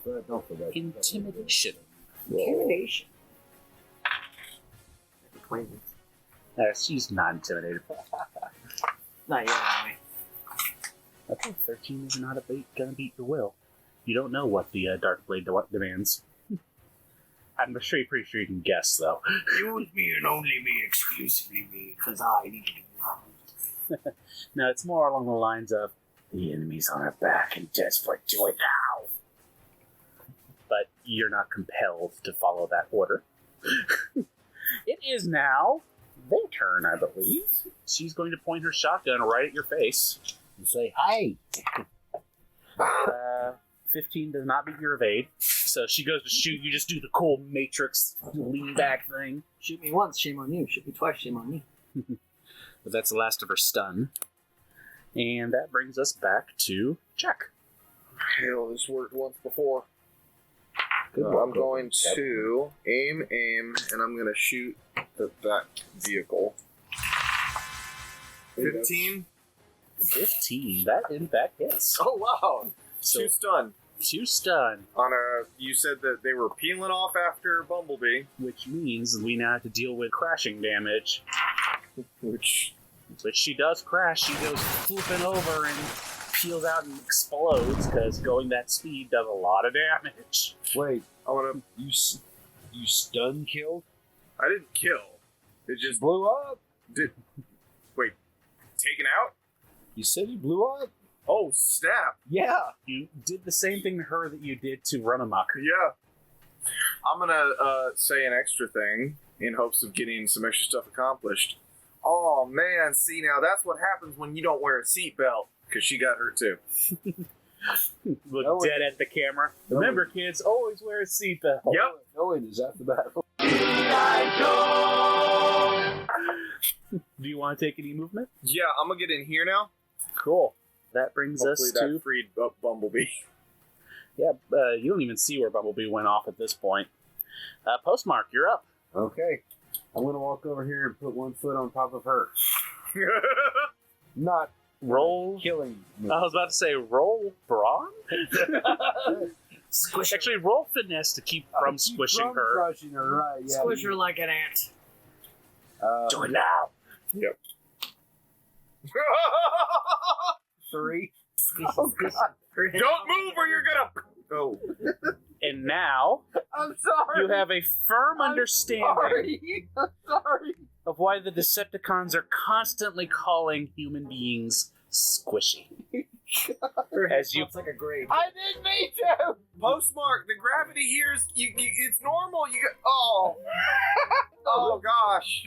But don't feel bad. intimidation. Intimidation. She's not intimidated. Not yet, anyway. Okay, 13 is not gonna beat your will. You don't know what the Dark Blade demands. I'm pretty sure you can guess, though. Use me and only me, exclusively me, because I need to be loved. Now, it's more along the lines of, the enemy's on our back and desperate to it now. But you're not compelled to follow that order. It is now their turn, I believe. She's going to point her shotgun right at your face and say, "Hey!" 15 does not beat your evade. So she goes to shoot, you just do the cool Matrix lean back thing. Shoot me once, shame on you. Shoot me twice, shame on me. But that's the last of her stun. And that brings us back to check. Hell, this worked once before. Good I'm luck, going to aim, and I'm going to shoot that vehicle. 15. 15. That in fact hits. Oh, wow. So 2 stun. 2 stun, You said that they were peeling off after Bumblebee, which means we now have to deal with crashing damage. which She does crash. She goes flipping over and peels out and explodes because going that speed does a lot of damage. Wait, I want to. you stun killed? I didn't kill. It She just blew up? did. Wait, taken out? You said you blew up? Oh, snap. Yeah. You did the same thing to her that you did to Run Amok. Yeah. I'm going to say an extra thing in hopes of getting some extra stuff accomplished. Oh, man. See, now that's what happens when you don't wear a seatbelt. Because she got hurt, too. Look No, dead at the camera. no. Remember, kids, always wear a seatbelt. Yep. No, it is after battle. Do you want to take any movement? Yeah, I'm going to get in here now. Cool. That brings Hopefully us that to... freed up Bumblebee. Yeah, you don't even see where Bumblebee went off at this point. Postmark, you're up. Okay. I'm going to walk over here and put one foot on top of her. Not Roll. killing me. I was about to say roll brawn? Squish her. Actually, roll finesse to keep from squishing her. Crushing her, right, yeah. Squish her like an ant. Do it now. Yep. 3. Oh, God. Don't move or you're going to... Oh. And now I'm sorry. you have a firm understanding I'm sorry. of why the Decepticons are constantly calling human beings squishy. Her head As you- pops like a grape. I didn't mean to. Postmark, the gravity here is... it's normal. You got... Oh. Oh, gosh.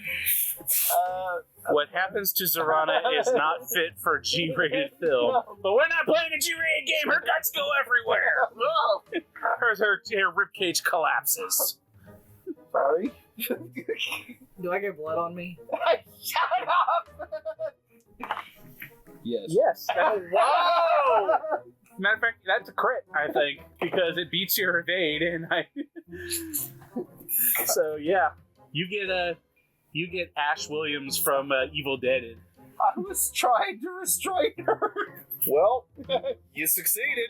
What happens to Zorana is not fit for a G-rated film. But we're not playing a G-rated game. Her guts go everywhere. Her ribcage collapses. Sorry. Do I get blood on me? Shut up. Yes. Yes. Whoa! Matter of fact, that's a crit, I think, because it beats your evade, and So yeah, you get Ash Williams from Evil Dead. I was trying to restrain her. Well, you succeeded.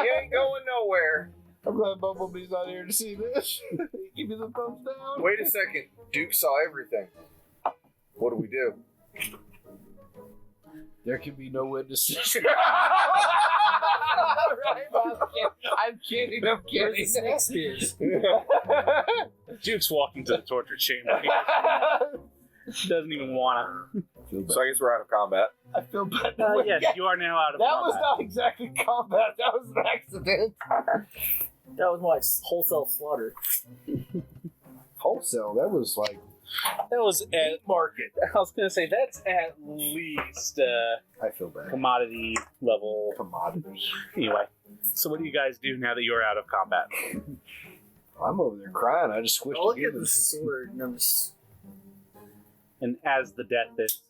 He ain't going nowhere. I'm glad Bumblebee's not here to see this. Give me the thumbs down. Wait a second. Duke saw everything. What do we do? There can be no witnesses. I'm kidding. Where's the snake spears? Duke's walking to the torture chamber. He doesn't even want So I guess we're out of combat. I feel bad. to. Yes, you are now out of That combat. was not exactly combat. That was an accident. That was my wholesale slaughter. Wholesale. That was like That was at market. I was gonna say that's at least I feel bad. commodity level. Commodity. Anyway, so what do you guys do now that you're out of combat? I'm over there crying. I just squished I look it at the sword and I'm just... And as the death has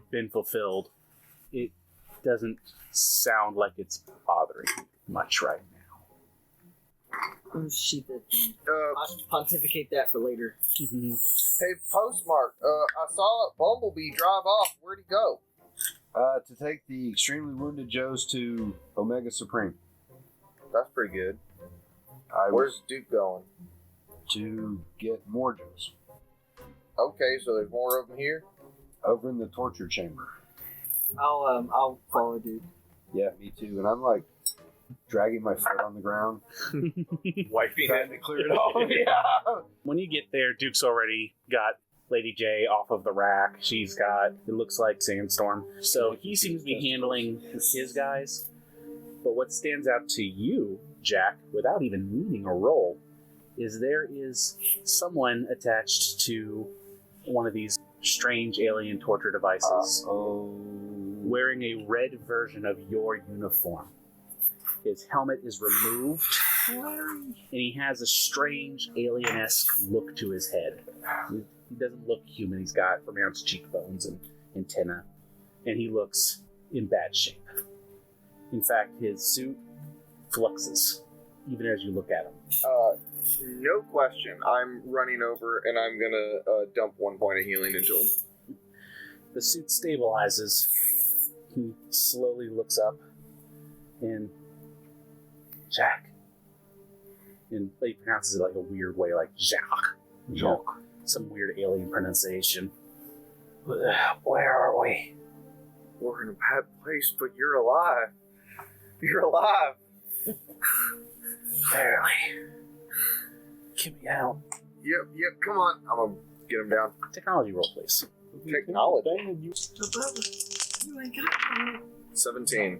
been fulfilled, it doesn't sound like it's bothering you much right now. Sheath it. I'll pontificate that for later. Hey, Postmark, I saw Bumblebee drive off. Where'd he go? To take the extremely wounded Joes to Omega Supreme. That's pretty good. Where's Duke going? To get more Joes. Okay, so there's more of them here? Over in the torture chamber. I'll follow dude. Yeah, me too. And I'm like dragging my foot on the ground. Wiping Trying to clear it off. Yeah. When you get there, Duke's already got Lady J off of the rack. She's got, it looks like Sandstorm. So he seems to be handling his guys. But what stands out to you, Jack, without even needing a roll, is there is someone attached to one of these strange alien torture devices wearing a red version of your uniform. His helmet is removed, and he has a strange alien-esque look to his head. He doesn't look human. He's got pronounced cheekbones and antenna, and he looks in bad shape. In fact, his suit fluxes, even as you look at him. No question. I'm running over and I'm gonna dump 1 point of healing into him. The suit stabilizes. He slowly looks up, and Jack. And he pronounces it like a weird way, like Jack. Jack. Some weird alien pronunciation. Where are we? We're in a bad place, but you're alive. You're alive. Barely. Get me out. Yep, come on. I'm gonna get him down. Technology roll, please. Technology. You ain't got 17.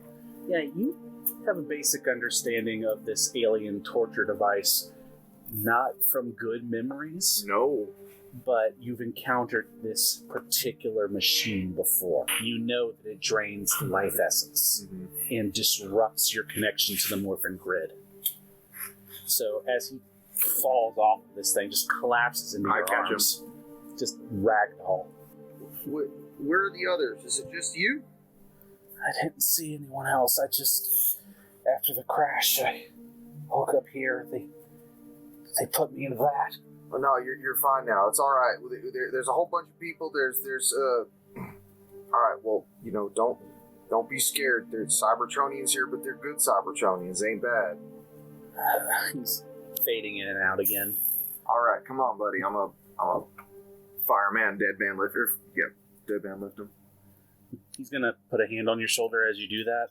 Yeah, you have a basic understanding of this alien torture device, not from good memories, No. but you've encountered this particular machine before. You know that it drains life essence and disrupts your connection to the morphin grid. So as he falls off of this thing, just collapses into I your catch arms. Just ragdoll. Where are the others? Is it just you? I didn't see anyone else. I just, after the crash, I woke up here. They put me into that. Oh, no, you're fine now. It's all right. There's a whole bunch of people. All right. Well, don't be scared. There's Cybertronians here, but they're good Cybertronians. Ain't bad. He's fading in and out again. All right, come on, buddy. I'm a fireman, dead man lifter. Yep, dead man lift him. He's going to put a hand on your shoulder as you do that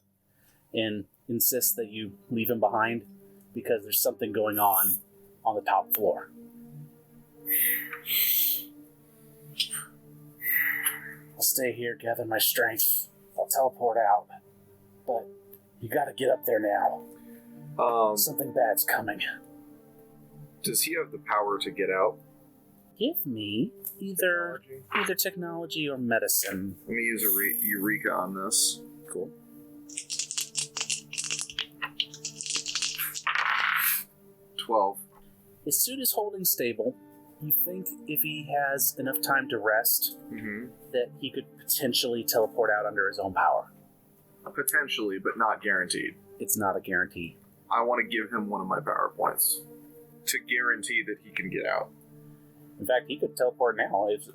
and insist that you leave him behind because there's something going on the top floor. I'll stay here, gather my strength. I'll teleport out. But you got to get up there now. Something bad's coming. Does he have the power to get out? Give me either technology or medicine. Let me use a Eureka on this. Cool. $12. His suit is holding stable. You think if he has enough time to rest, that he could potentially teleport out under his own power. Potentially, but not guaranteed. It's not a guarantee. I want to give him one of my power points to guarantee that he can get out. In fact, he could teleport now if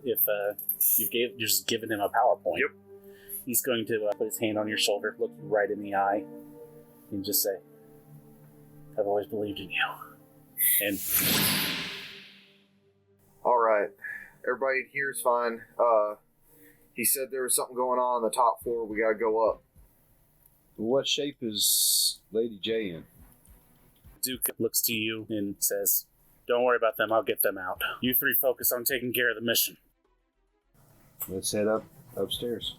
you've just given him a PowerPoint. Yep. He's going to put his hand on your shoulder, look you right in the eye, and just say, "I've always believed in you." And All right, everybody in here is fine. He said there was something going on the top floor. We gotta go up. What shape is Lady J in? Duke looks to you and says, "Don't worry about them. I'll get them out. You three focus on taking care of the mission." Let's head upstairs.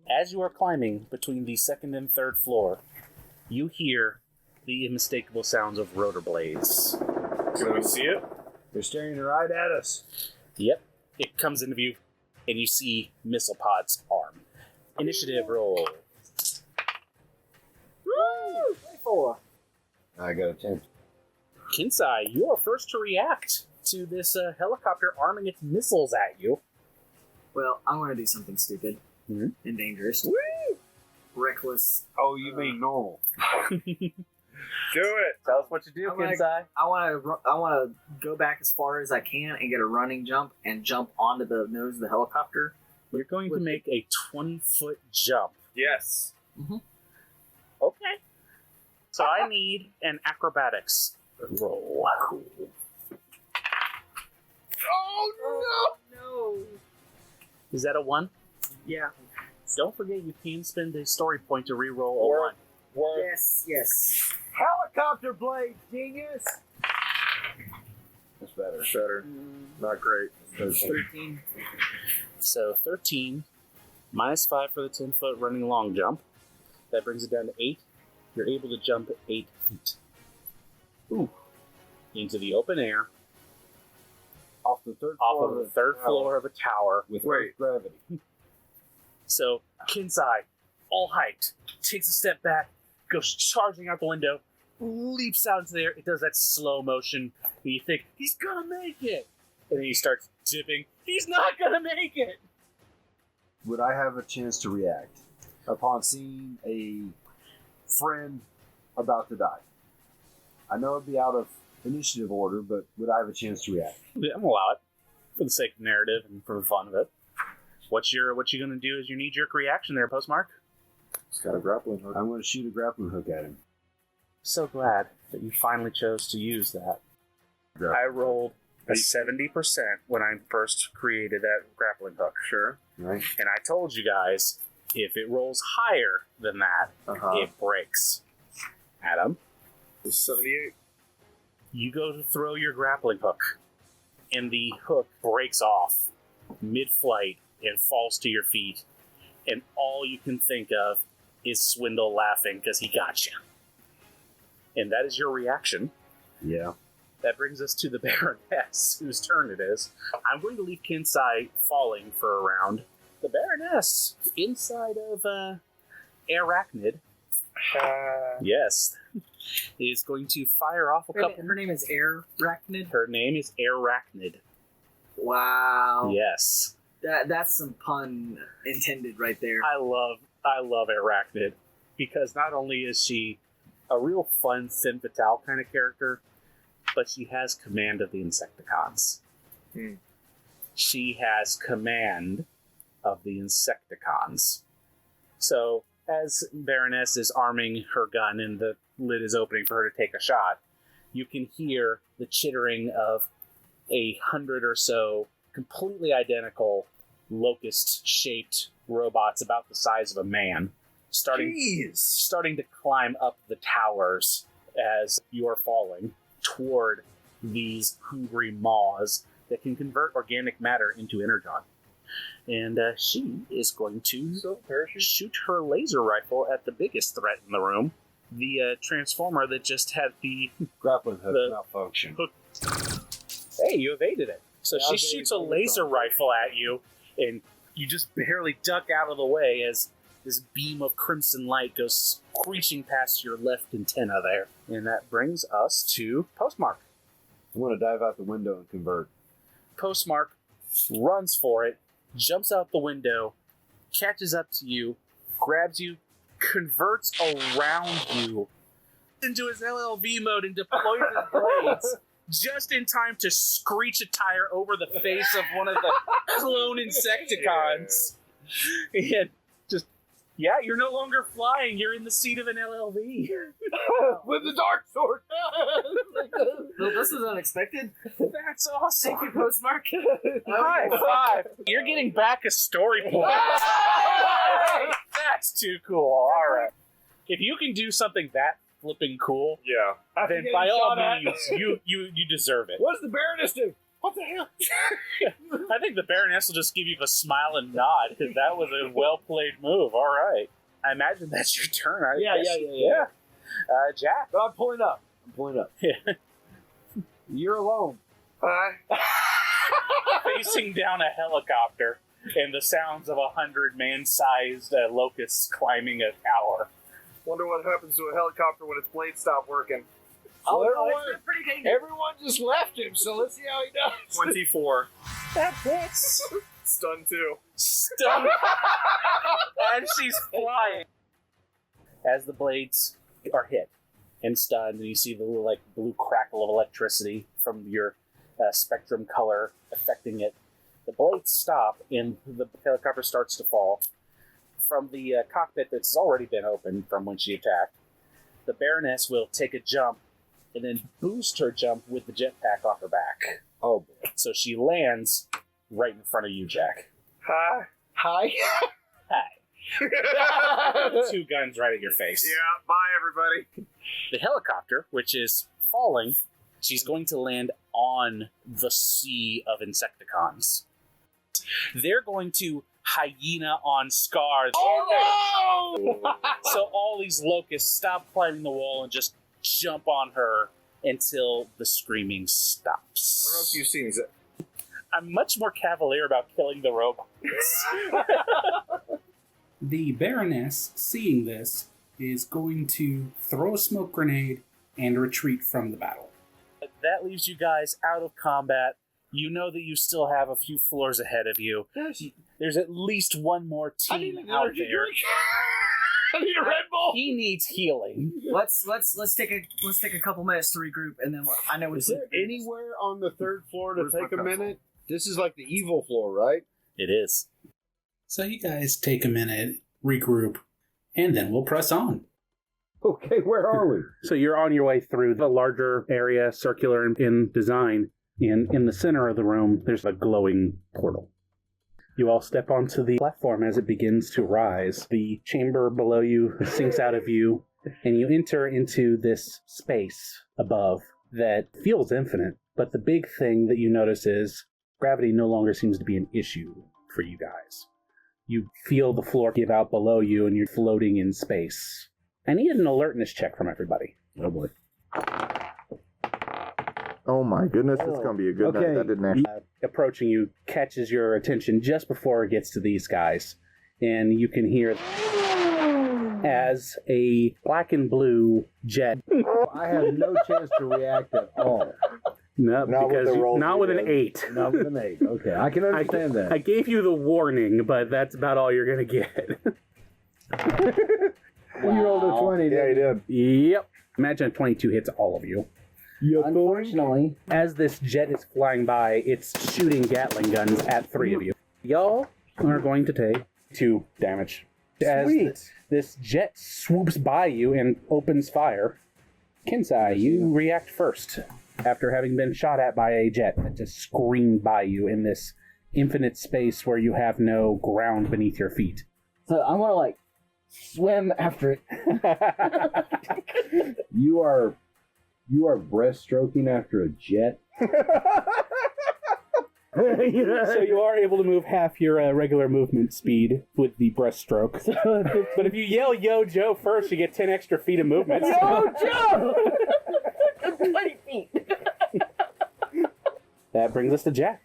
As you are climbing between the second and third floor, you hear the unmistakable sounds of rotor blades. Can we see it? They're staring right at us. Yep, it comes into view, and you see Missile Pod's arm. Initiative roll. Woo! 24. I got a 10. Kensei, you are first to react to this helicopter arming its missiles at you. Well, I want to do something stupid and dangerous. Woo! Reckless. Oh, you mean normal. Do it. Tell us what you do, I'm gonna- Kensei. I want to go back as far as I can and get a running jump and jump onto the nose of the helicopter. You're going to make a 20-foot jump. Yes. Okay. So I need an acrobatics roll. Oh No. Is that a 1? Yeah. Don't forget you can spend a story point to reroll a Or- 1. no! Work. Yes. Helicopter blade, genius! That's better. Better. Not great. 13. So 13 minus 5 for the 10-foot running long jump. That brings it down to 8. You're able to jump 8 feet. Ooh. Into the open air, Off the third off floor of the third floor of a tower. with Wait. gravity. So Kensei, all hyped, takes a step back, goes charging out the window, leaps out into the air. It does that slow motion. And you think, he's gonna make it. And then he starts dipping. He's not gonna make it. Would I have a chance to react upon seeing a friend about to die? I know it'd be out of initiative order, but would I have a chance to react? Yeah, I'm gonna allow it for the sake of narrative and for the fun of it. What you gonna do is your knee-jerk reaction there, Postmark. It's got a grappling hook. I'm going to shoot a grappling hook at him. So glad that you finally chose to use that. Yeah. I rolled a 70% when I first created that grappling hook. Sure. Right? And I told you guys, if it rolls higher than that, it breaks. Adam, It's 78. you go to throw your grappling hook, and the hook breaks off mid-flight and falls to your feet, and all you can think of is Swindle laughing because he got you. And that is your reaction. Yeah. That brings us to the Baroness, whose turn it is. I'm going to leave Kensei falling for a round. The Baroness, inside of Arachnid, yes, is going to fire off a couple. Her name is Arachnid. Her name is Arachnid. Wow. Yes, That's some pun intended right there. I love Arachnid because not only is she a real fun Femme Fatale kind of character, but she has command of the Insecticons. She has command of the Insecticons. So, as Baroness is arming her gun and the lid is opening for her to take a shot, you can hear the chittering of 100 or so completely identical locust-shaped robots about the size of a man starting to climb up the towers as you are falling toward these hungry maws that can convert organic matter into energon. And she is going to shoot her laser rifle at the biggest threat in the room, the transformer that just had the Grappling hook The- malfunction. hook. Hey, you evaded it. So Yeah, she I shoots a evaded laser it. rifle at you, and you just barely duck out of the way as this beam of crimson light goes screeching past your left antenna there. And that brings us to Postmark. I'm going to dive out the window and convert. Postmark runs for it, jumps out the window, catches up to you, grabs you, converts around you into his LLV mode and deploys his blades just in time to screech a tire over the face of one of the clone Insecticons. And just, you're no longer flying, you're in the seat of an LLV. With the dark sword! Well, this was unexpected. That's awesome. Thank you, Postmark. High five. You're getting back a story point. That's too cool. All right. If you can do something that flipping cool, Yeah. then by all means, you deserve it. What does the Baroness do? What the hell? I think the Baroness will just give you a smile and nod because that was a well-played move. All right. I imagine that's your turn. I Yeah. Jack. But I'm pulling up. You're alone. Facing down a helicopter and the sounds of 100 man-sized locusts climbing a tower. Wonder what happens to a helicopter when its blades stop working. Oh, Everyone just left him, so let's see how he does. 24. That hits. Stun 2. Stunned as she's flying. As the blades are hit, and stunned, and you see the little like blue crackle of electricity from your spectrum color affecting it. The blades stop, and the helicopter starts to fall. From the cockpit that's already been opened from when she attacked, the Baroness will take a jump and then boost her jump with the jetpack on her back. Oh, boy. So she lands right in front of you, Jack. Hi. Hi. Hi. 2 guns right at your face. Yeah, bye, everybody. The helicopter, which is falling, she's going to land on the sea of Insecticons. They're going to hyena on Scar. Oh no! So all these locusts stop climbing the wall and just jump on her until the screaming stops. I don't know if you've seen it. I'm much more cavalier about killing the robots. The Baroness, seeing this, is going to throw a smoke grenade and retreat from the battle. That leaves you guys out of combat. You know that you still have a few floors ahead of you. There's at least one more team out there. I need a Red Bull. He needs healing. Let's take a couple minutes to regroup, and then I know Is there anywhere on the 3rd floor to take a minute? This is like the evil floor, right? It is. So you guys take a minute, regroup, and then we'll press on. Okay, where are we? So you're on your way through the larger area, circular in design, and in the center of the room, there's a glowing portal. You all step onto the platform as it begins to rise. The chamber below you sinks out of view, and you enter into this space above that feels infinite. But the big thing that you notice is gravity no longer seems to be an issue for you guys. You feel the floor give out below you, and you're floating in space. I need an alertness check from everybody. Oh, boy. Oh my goodness, it's going to be a good night. That didn't actually... Approaching you catches your attention just before it gets to these guys. And you can hear as a black and blue jet. I have no chance to react at all. No, because not with an 8. Not with an 8. Okay, I can understand that. I gave you the warning, but that's about all you're going to get. You rolled a 20. Yeah, he did. Yep. Imagine a 22 hits all of you. Unfortunately, As this jet is flying by, it's shooting Gatling guns at 3 of you. Y'all are going to take 2 damage. As this jet swoops by you and opens fire, Kensei, you react first after having been shot at by a jet that just screamed by you in this infinite space where you have no ground beneath your feet. so I want to swim after it. You are breaststroking after a jet. So you are able to move half your regular movement speed with the breaststroke. But if you yell "Yo, Joe" first, you get 10 extra feet of movement. Yo, Joe! 20 feet. That brings us to Jack.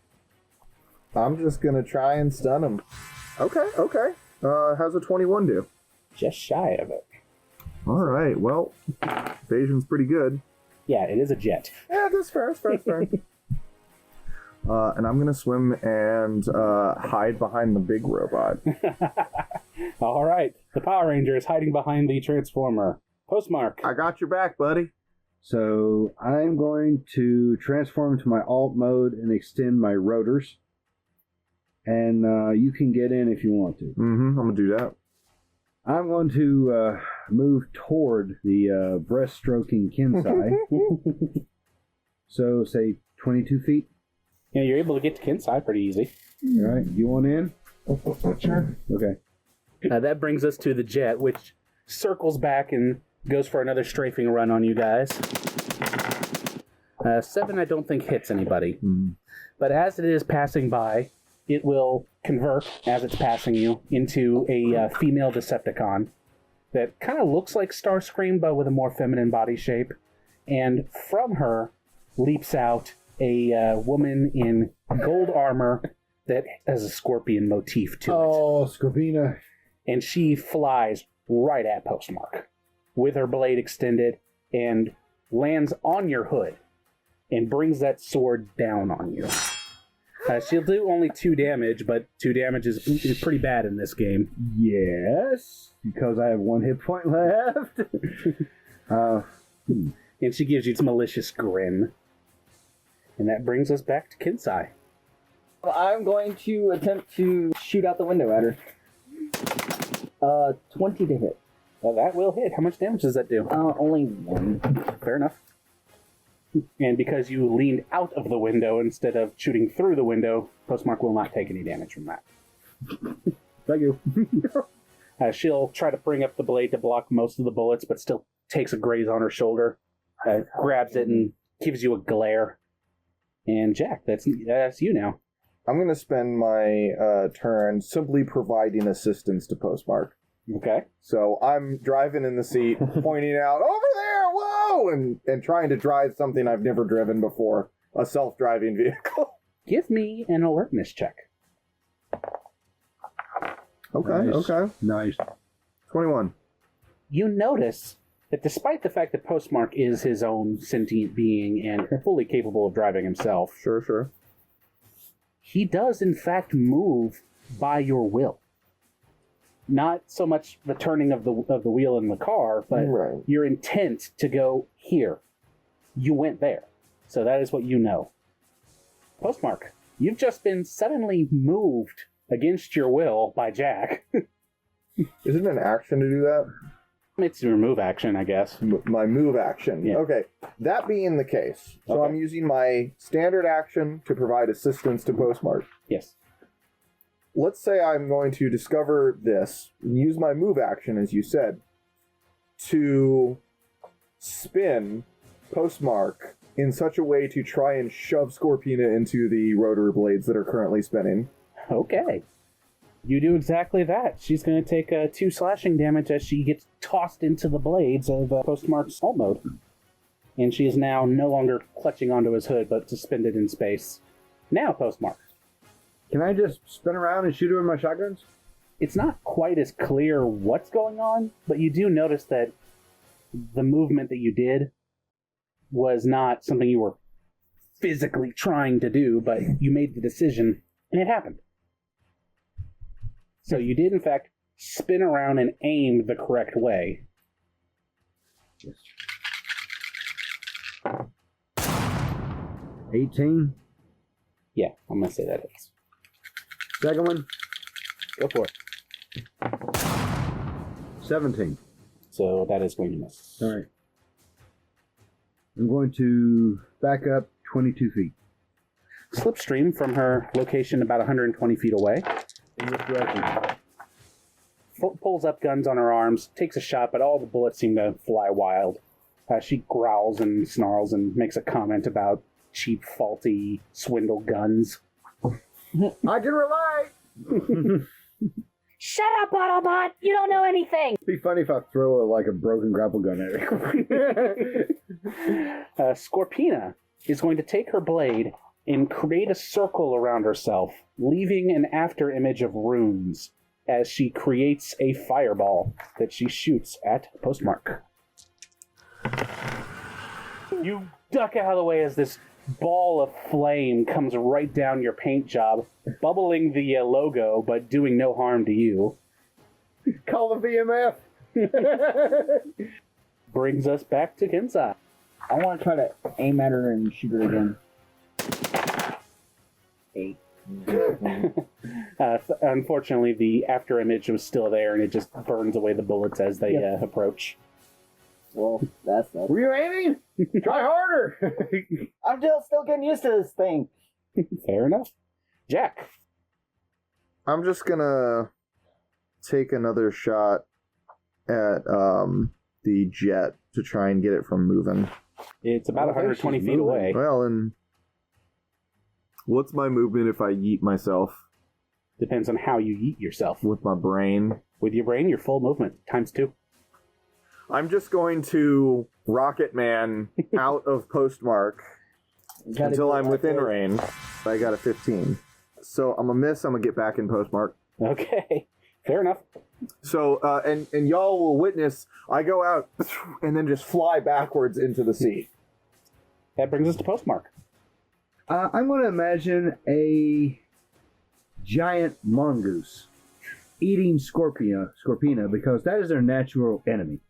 I'm just going to try and stun him. Okay. How's a 21 do? Just shy of it. All right, well, evasion's pretty good. Yeah, it is a jet. Yeah, that's fair. And I'm going to swim and hide behind the big robot. All right. The Power Ranger is hiding behind the Transformer. Postmark. I got your back, buddy. So I'm going to transform to my alt mode and extend my rotors. And you can get in if you want to. I'm going to do that. I'm going to move toward the breaststroking Kensei. So, say 22 feet. Yeah, you're able to get to Kensei pretty easy. All right, you want in? Sure. Okay. That brings us to the jet, which circles back and goes for another strafing run on you guys. 7, I don't think hits anybody. But as it is passing by, it will convert, as it's passing you, into a female Decepticon that kind of looks like Starscream, but with a more feminine body shape. And from her leaps out a woman in gold armor that has a scorpion motif to it. Oh, Scorpina. And she flies right at Postmark with her blade extended and lands on your hood and brings that sword down on you. She'll do only 2 damage, but 2 damage is pretty bad in this game. Yes, because I have 1 hit point left. And she gives you a malicious grin. And that brings us back to Kensei. I'm going to attempt to shoot out the window at her. 20 to hit. Well, that will hit. How much damage does that do? Only 1. Fair enough. And because you leaned out of the window instead of shooting through the window, Postmark will not take any damage from that. Thank you. She'll try to bring up the blade to block most of the bullets, but still takes a graze on her shoulder, grabs it, and gives you a glare. And Jack, that's you now. I'm going to spend my turn simply providing assistance to Postmark. Okay. So I'm driving in the seat, pointing out, over there, whoa! And trying to drive something I've never driven before, a self-driving vehicle. Give me an alertness check. Okay. Nice. 21. You notice that despite the fact that Postmark is his own sentient being and fully capable of driving himself, Sure. he does in fact move by your will. Not so much the turning of the wheel in the car, but Right. your intent to go here. You went there. So that is what you know. Postmark, you've just been suddenly moved against your will by Jack. Is it an action to do that? It's your move action, I guess. My move action. Yeah. Okay. That being the case, so Okay. I'm using my standard action to provide assistance to Postmark. Yes. Let's say I'm going to discover this, and use my move action, as you said, to spin Postmark in such a way to try and shove Scorpina into the rotor blades that are currently spinning. Okay. You do exactly that. She's going to take 2 slashing damage as she gets tossed into the blades of Postmark's alt mode. And she is now no longer clutching onto his hood, but suspended in space. Now, Postmark. Can I just spin around and shoot her with my shotguns? It's not quite as clear what's going on, but you do notice that the movement that you did was not something you were physically trying to do, but you made the decision, and it happened. So you did, in fact, spin around and aim the correct way. Yes. 18. Yeah, I'm going to say that is. Second one. Go for it. 17. So that is going to miss. All right. I'm going to back up 22 feet. Slipstream from her location about 120 feet away. In this direction. Pulls up guns on her arms, takes a shot, but all the bullets seem to fly wild. She growls and snarls and makes a comment about cheap, faulty swindle guns. I can relate! Shut up, Autobot! You don't know anything! It'd be funny if I throw a broken grapple gun at her. Scorpina is going to take her blade and create a circle around herself, leaving an after image of runes as she creates a fireball that she shoots at Postmark. You duck out of the way as this ball of flame comes right down your paint job, bubbling the logo, but doing no harm to you. Call the VMF! Brings us back to Kensei. I want to try to aim at her and shoot her again. 8. Unfortunately, the after image was still there, and it just burns away the bullets as they approach. Well, that's that. Were you aiming? Try harder! I'm still getting used to this thing. Fair enough. Jack. I'm just gonna take another shot at the jet to try and get it from moving. It's about 120 feet away. Well, and what's my movement if I yeet myself? Depends on how you yeet yourself. With my brain. With your brain, your full movement, times 2. I'm just going to Rocket Man out of Postmark until I'm within range. I got a 15. So I'm a miss. I'm going to get back in Postmark. Okay. Fair enough. So, and y'all will witness, I go out and then just fly backwards into the sea. That brings us to Postmark. I'm going to imagine a giant mongoose eating Scorpina because that is their natural enemy.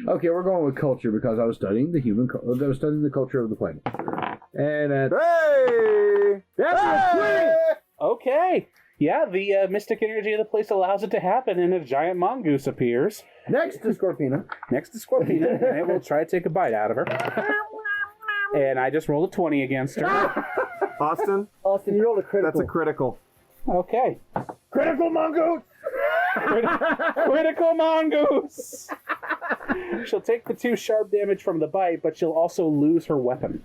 Okay, we're going with culture because I was studying the culture of the planet. And Hey! Okay. Yeah, the mystic energy of the place allows it to happen, and a giant mongoose appears next to Scorpina. And it will try to take a bite out of her. And I just rolled a 20 against her. Austin, You rolled a critical. that's a critical. Okay. Critical mongoose. Critical mongoose! She'll take the 2 sharp damage from the bite, but she'll also lose her weapon.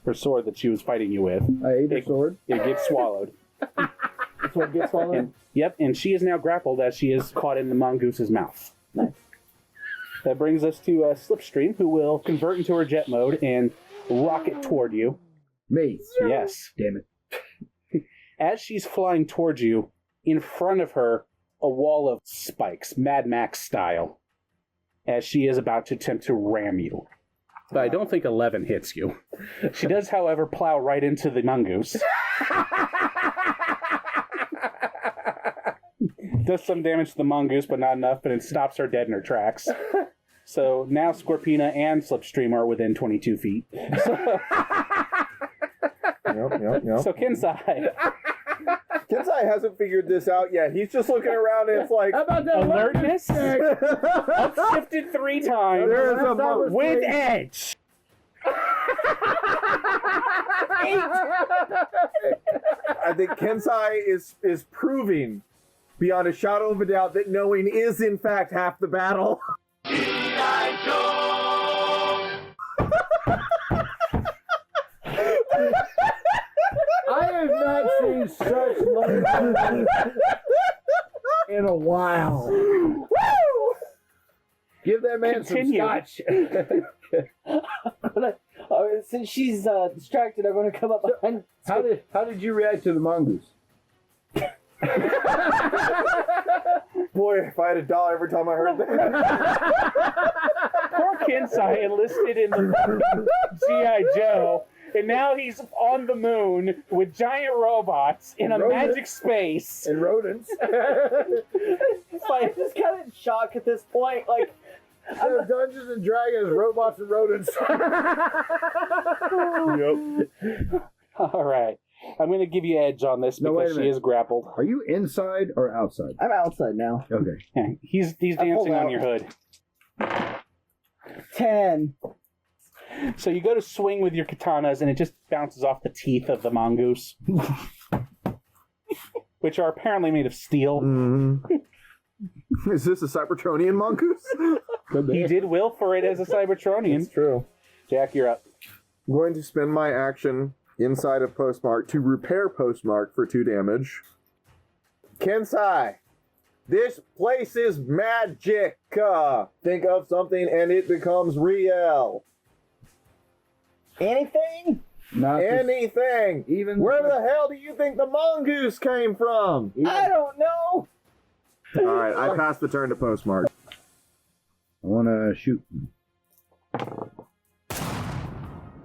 Her sword that she was fighting you with. I ate her sword. It gets swallowed. That's what gets swallowed. Yep, and she is now grappled as she is caught in the mongoose's mouth. Nice. That brings us to Slipstream, who will convert into her jet mode and rocket toward you. Me. Yes. Damn it. As she's flying towards you, in front of her, a wall of spikes, Mad Max style, as she is about to attempt to ram you. But I don't think 11 hits you. She does, however, plow right into the mongoose. Does some damage to the mongoose, but not enough, but it stops her dead in her tracks. So now Scorpina and Slipstream are within 22 feet. So, Yep. so Kensei, Kensei hasn't figured this out yet. He's just looking around and it's like, How about that alertness, upshifted 3 times, There's a with edge. I think Kensei is proving beyond a shadow of a doubt that knowing is in fact half the battle. I have not seen such love in a while. Woo! Give that man Continue. some scotch. Since she's distracted, I'm going to come up behind. How did you react to the mongoose? Boy, if I had $1 every time I heard that. Poor Kensei enlisted in the G.I. Joe, and now he's on the moon with giant robots in a magic space. And rodents. I'm just kind of in shock at this point. Like, So Dungeons and Dragons, robots and rodents. Yep. All right. I'm going to give you edge on this No, wait a because she minute. is grappled. Are you inside or outside? I'm outside now. Okay. Yeah, he's dancing on your hood. 10. So you go to swing with your katanas, and it just bounces off the teeth of the mongoose, which are apparently made of steel. Is this a Cybertronian mongoose? He did will for it as a Cybertronian. It's true. Jack, you're up. I'm going to spend my action inside of Postmark to repair Postmark for 2 damage. Kensei, this place is magic. Think of something and it becomes real. Anything? Not Anything. even Where the hell do you think the mongoose came from? I don't know. All right, I pass the turn to Postmark. I want to shoot.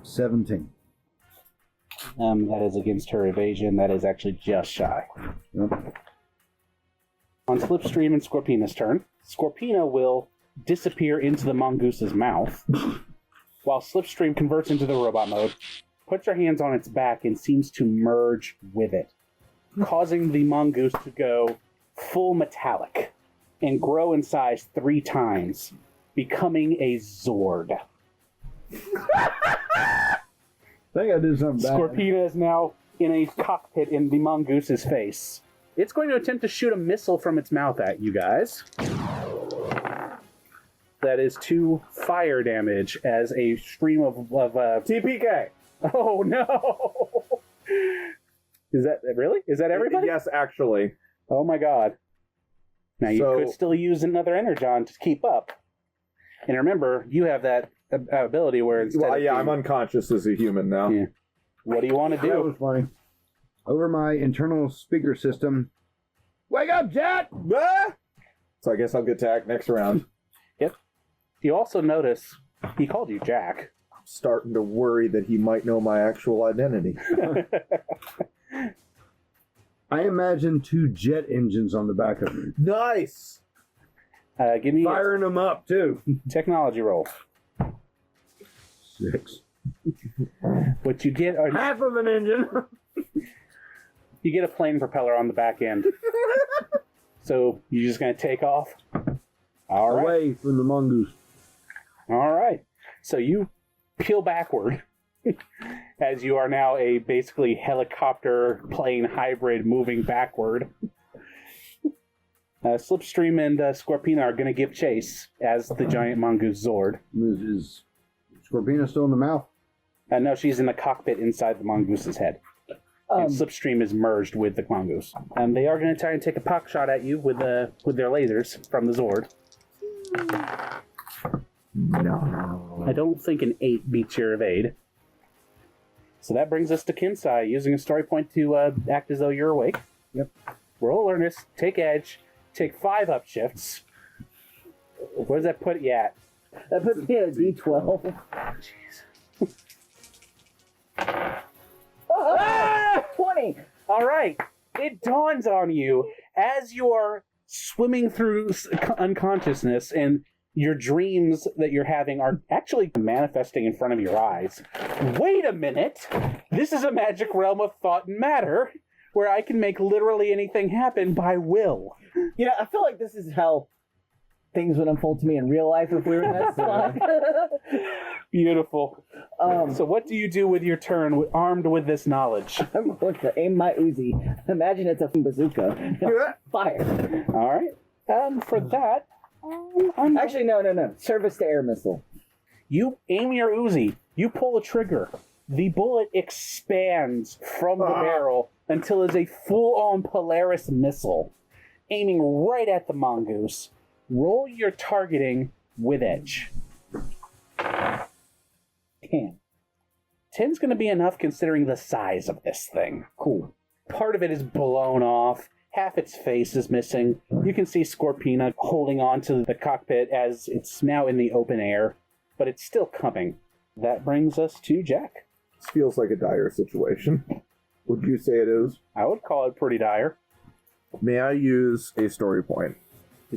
17. That is against her evasion. That is actually just shy. Yep. On Slipstream and Scorpina's turn, Scorpina will disappear into the mongoose's mouth, while Slipstream converts into the robot mode, puts her hands on its back, and seems to merge with it, causing the mongoose to go full metallic and grow in size 3 times, becoming a Zord. I think I did something bad. Scorpina is now in a cockpit in the mongoose's face. It's going to attempt to shoot a missile from its mouth at you guys. That is 2 fire damage as a stream of TPK. Oh no! Is that really? Is that everybody? Yes, actually. Oh my god. Now you could still use another energon to keep up. And remember, you have that ability where instead Well, of yeah, being- I'm unconscious as a human now. Yeah. What do you want to That was do? funny. Over my internal speaker system. Wake up, Jet! Ah! So I guess I'll get attacked next round. Yep. You also notice he called you Jack. I'm starting to worry that he might know my actual identity. I imagine 2 jet engines on the back of it. Nice! Give me Firing them up, too. a technology roll. 6. What you get are Half of an engine. you get a plane propeller on the back end. So you're just going to take off? All right. Away from the Mongoose. All right. So you peel backward as you are now a basically helicopter plane hybrid moving backward. Slipstream and Scorpina are going to give chase as the giant Mongoose Zord. Is Scorpina still in the mouth? No, she's in the cockpit inside the Mongoose's head. And Slipstream is merged with the Mongoose. And they are going to try and take a pock shot at you with their lasers from the Zord. No. I don't think an 8 beats your evade. So that brings us to Kensei, using a story point to act as though you're awake. Yep. Roll alertness, take edge, take 5 upshifts. Where does that put you at? That puts me at a D12. Jeez. Ah, 20! All right. It dawns on you as you are swimming through unconsciousness and your dreams that you're having are actually manifesting in front of your eyes. Wait a minute! This is a magic realm of thought and matter where I can make literally anything happen by will. You know, I feel like this is how things would unfold to me in real life if we were in that spot. Beautiful. So what do you do with your turn armed with this knowledge? I'm going to aim my Uzi. Imagine it's a bazooka. Fire. All right. For that, Actually, no. Surface-to-air missile. you aim your Uzi. You pull the trigger. The bullet expands from the barrel until it's a full-on Polaris missile, aiming right at the Mongoose. Roll your targeting with edge. 10. 10's going to be enough considering the size of this thing. Cool. Part of it is blown off. Half its face is missing. You can see Scorpina holding on to the cockpit as it's now in the open air, but it's still coming. That brings us to Jack. This feels like a dire situation. Would you say it is? I would call it pretty dire. May I use a story point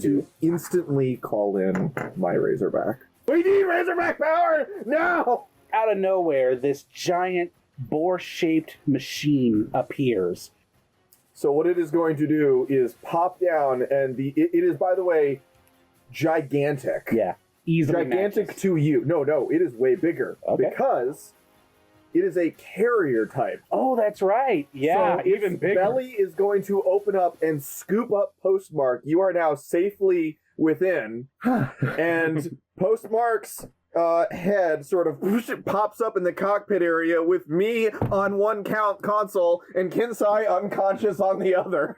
to instantly call in my Razorback? We need Razorback power now! Out of nowhere, this giant boar-shaped machine appears. So what it is going to do is pop down, and it is, by the way, gigantic. Yeah, easily Gigantic matches. to you. No, it is way bigger. Okay. Because it is a carrier type. Oh, that's right. Yeah, So even its bigger. belly is going to open up and scoop up Postmark. You are now safely within, and Postmark's head sort of pops up in the cockpit area with me on one console and Kensei unconscious on the other.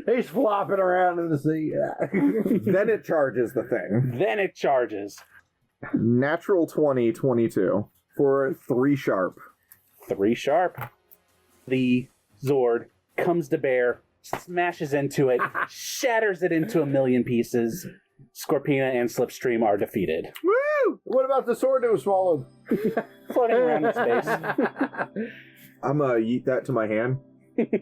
He's flopping around in the sea. Then it charges the thing. Then it charges. Natural 20, 22 for 3 sharp. 3 sharp. The Zord comes to bear, smashes into it, shatters it into a million pieces. Scorpina and Slipstream are defeated. Woo! What about the sword that was swallowed? Floating around in space. I'm gonna yeet that to my hand.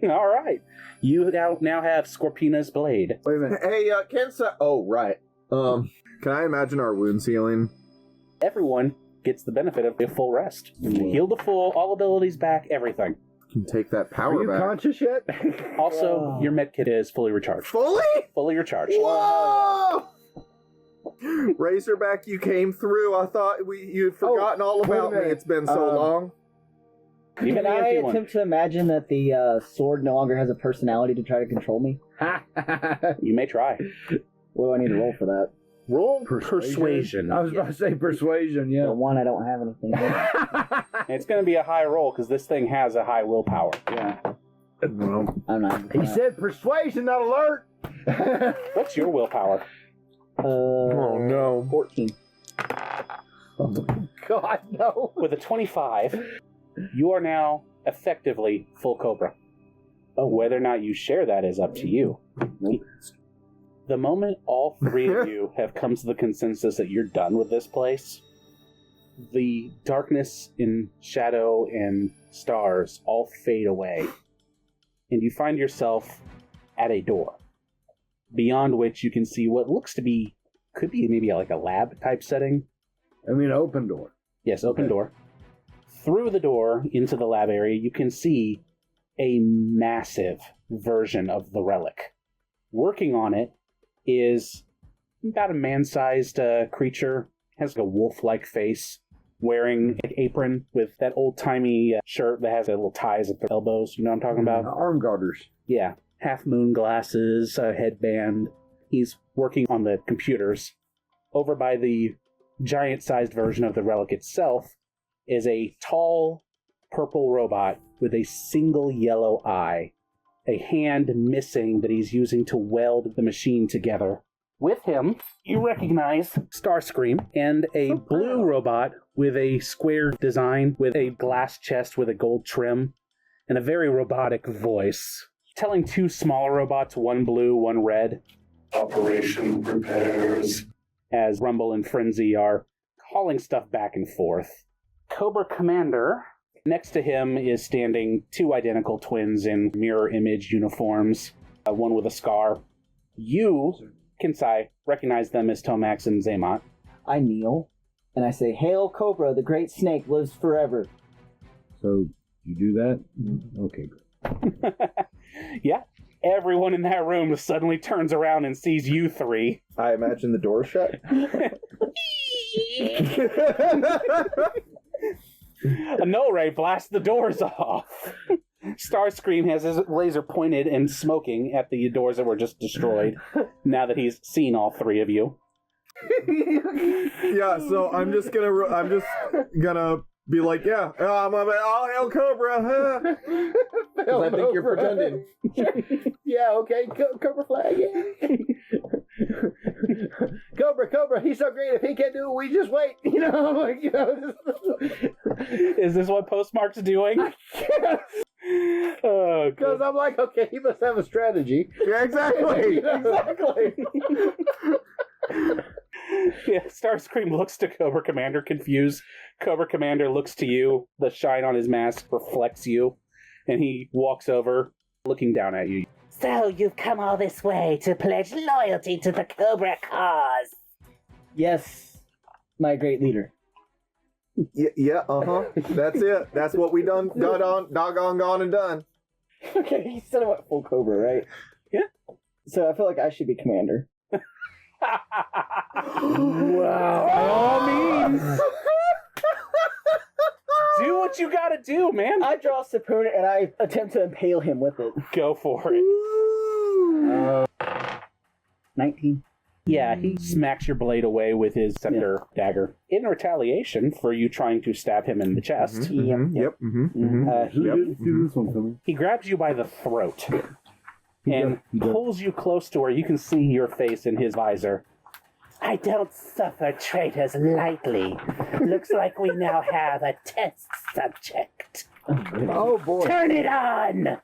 All right. You now have Scorpina's blade. Wait a minute. Hey, Kensei. Oh, right. Can I imagine our wounds healing? Everyone gets the benefit of a full rest. Heal to full, all abilities back, everything. Can take that Are power you back. conscious yet? Also, your medkit is fully recharged. Fully? Fully recharged. Whoa! Razorback, you came through. I thought you'd forgotten all wait a about me. minute. It's been so long. Even Can the I empty one. attempt to imagine that the sword no longer has a personality to try to control me? You may try. What do I need to roll for that? Roll persuasion. I was about to say persuasion, yeah. The one, I don't have anything. It's going to be a high roll because this thing has a high willpower. Yeah. Well, I'm not. He said persuasion, not alert. What's your willpower? oh no. 14. God, no. With a 25, you are now effectively full Cobra. Whether or not you share that is up to you. The moment all 3 of you have come to the consensus that you're done with this place, the darkness and shadow and stars all fade away. And you find yourself at a door. beyond which you can see what looks to be, could be maybe like a lab type setting. I mean, open door. Yes, open door. Through the door into the lab area, you can see a massive version of the relic. Working on it is about a man-sized creature, has a wolf-like face, wearing an apron with that old-timey shirt that has the little ties at the elbows. You know what I'm talking about? Arm garters. Yeah. Half-moon glasses, a headband. He's working on the computers. Over by the giant-sized version of the relic itself is a tall, purple robot with a single yellow eye, a hand missing that he's using to weld the machine together. With him, you recognize Starscream and a blue robot with a square design with a glass chest with a gold trim and a very robotic voice, telling two smaller robots, one blue, one red, "Operation prepares," as Rumble and Frenzy are calling stuff back and forth. Cobra Commander, next to him is standing two identical twins in mirror image uniforms, one with a scar. You, Kensei, recognize them as Tomax and Zaymot. I kneel, and I say, "Hail Cobra, the great snake lives forever." So, you do that? Okay, good. Yeah. Everyone in that room suddenly turns around and sees you three. I imagine the door shut. A null ray blasts the doors off. Starscream has his laser pointed and smoking at the doors that were just destroyed, now that he's seen all three of you. Yeah, so I'm just gonna be like, yeah, I'll hail Cobra. I think you're pretending. Yeah, okay, Cobra flag, yeah. Cobra, he's so great. If he can't do it, we just wait. Is this what Postmark's doing? Oh, because I'm like, okay, he must have a strategy. Yeah, exactly. Exactly. Yeah, Starscream looks to Cobra Commander confused. Cobra Commander looks to you. The shine on his mask reflects you. And he walks over, looking down at you. So you've come all this way to pledge loyalty to the Cobra cause. Yes, my great leader. Yeah, That's it. That's what we doggone gone and done. Okay, he said I went full Cobra, right? Yeah. So I feel like I should be commander. Wow. By all means. Do what you gotta do, man. I draw a Sapoon and I attempt to impale him with it. Go for it. 19. Yeah, he smacks your blade away with his scepter dagger. In retaliation for you trying to stab him in the chest, Yep. he grabs you by the throat and pulls you close to where you can see your face in his visor. I don't suffer traitors lightly. Looks like we now have a test subject. Oh boy. Turn it on!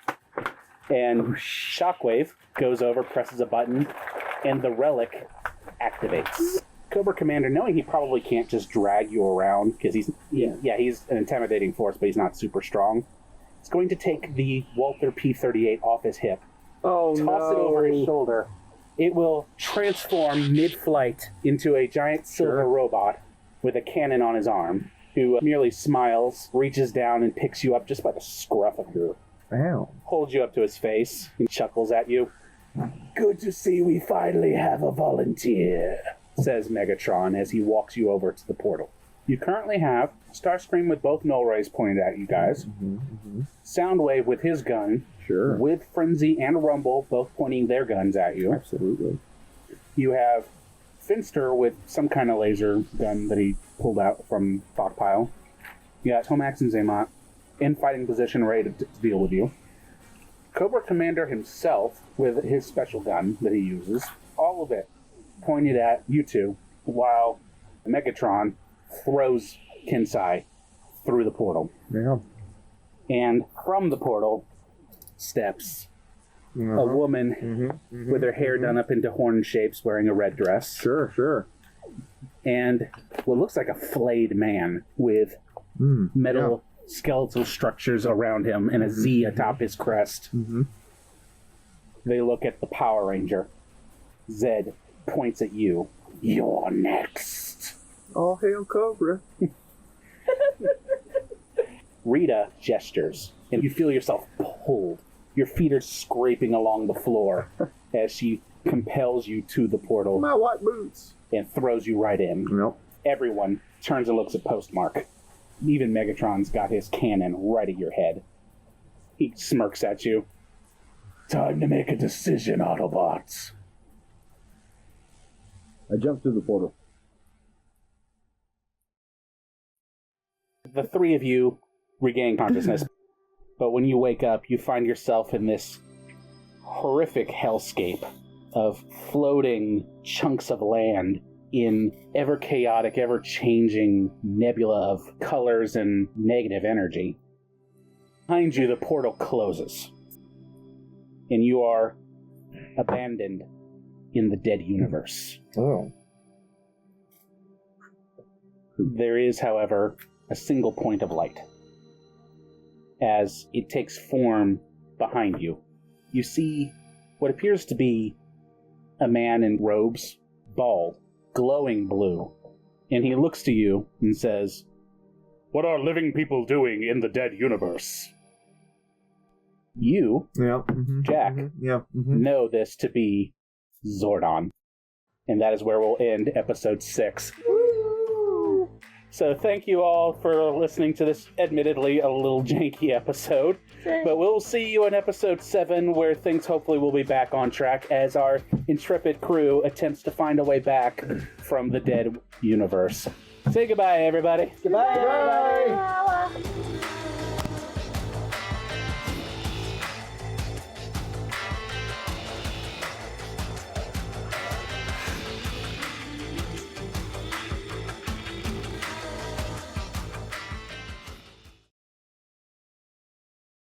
And Shockwave goes over, presses a button, and the relic activates. Cobra Commander, knowing he probably can't just drag you around, because he's an intimidating force, but he's not super strong, he's going to take the Walther P-38 off his hip, toss it over his shoulder. It will transform mid-flight into a giant silver robot with a cannon on his arm, who merely smiles, reaches down, and picks you up just by the scruff of your... Ow. Holds you up to his face and chuckles at you. "Good to see we finally have a volunteer," says Megatron as he walks you over to the portal. You currently have Starscream with both null rays pointed at you guys, Soundwave with his gun, with Frenzy and Rumble both pointing their guns at you. Absolutely. You have Finster with some kind of laser gun that he pulled out from stockpile. You got Tomax and Zaymot in fighting position, ready to deal with you. Cobra Commander himself with his special gun that he uses, all of it pointed at you two, while Megatron throws Kensei through the portal. Yeah. And from the portal steps a woman with her hair done up into horn shapes, wearing a red dress. Sure. And what looks like a flayed man with metal skeletal structures around him and a Z atop his crest. They look at the Power Ranger. Zed points at you. You're next. All hail Cobra. Rita gestures, and you feel yourself pulled. Your feet are scraping along the floor as she compels you to the portal My white boots. and throws you right in. Nope. Everyone turns and looks at Postmark. Even Megatron's got his cannon right at your head. He smirks at you. Time to make a decision, Autobots. I jumped through the portal. The three of you regain consciousness, but when you wake up, you find yourself in this horrific hellscape of floating chunks of land in ever chaotic, ever changing nebula of colors and negative energy. Behind you, the portal closes, and you are abandoned in the dead universe. Oh. There is, however, a single point of light. As it takes form behind you, you see what appears to be a man in robes, bald, glowing blue, and he looks to you and says, "What are living people doing in the dead universe?" You, Yeah. Jack, Yeah. know this to be Zordon. And that is where we'll end episode 6. So thank you all for listening to this admittedly a little janky episode. But we'll see you in episode 7 where things hopefully will be back on track as our intrepid crew attempts to find a way back from the dead universe. Say goodbye, everybody. Goodbye. Bye.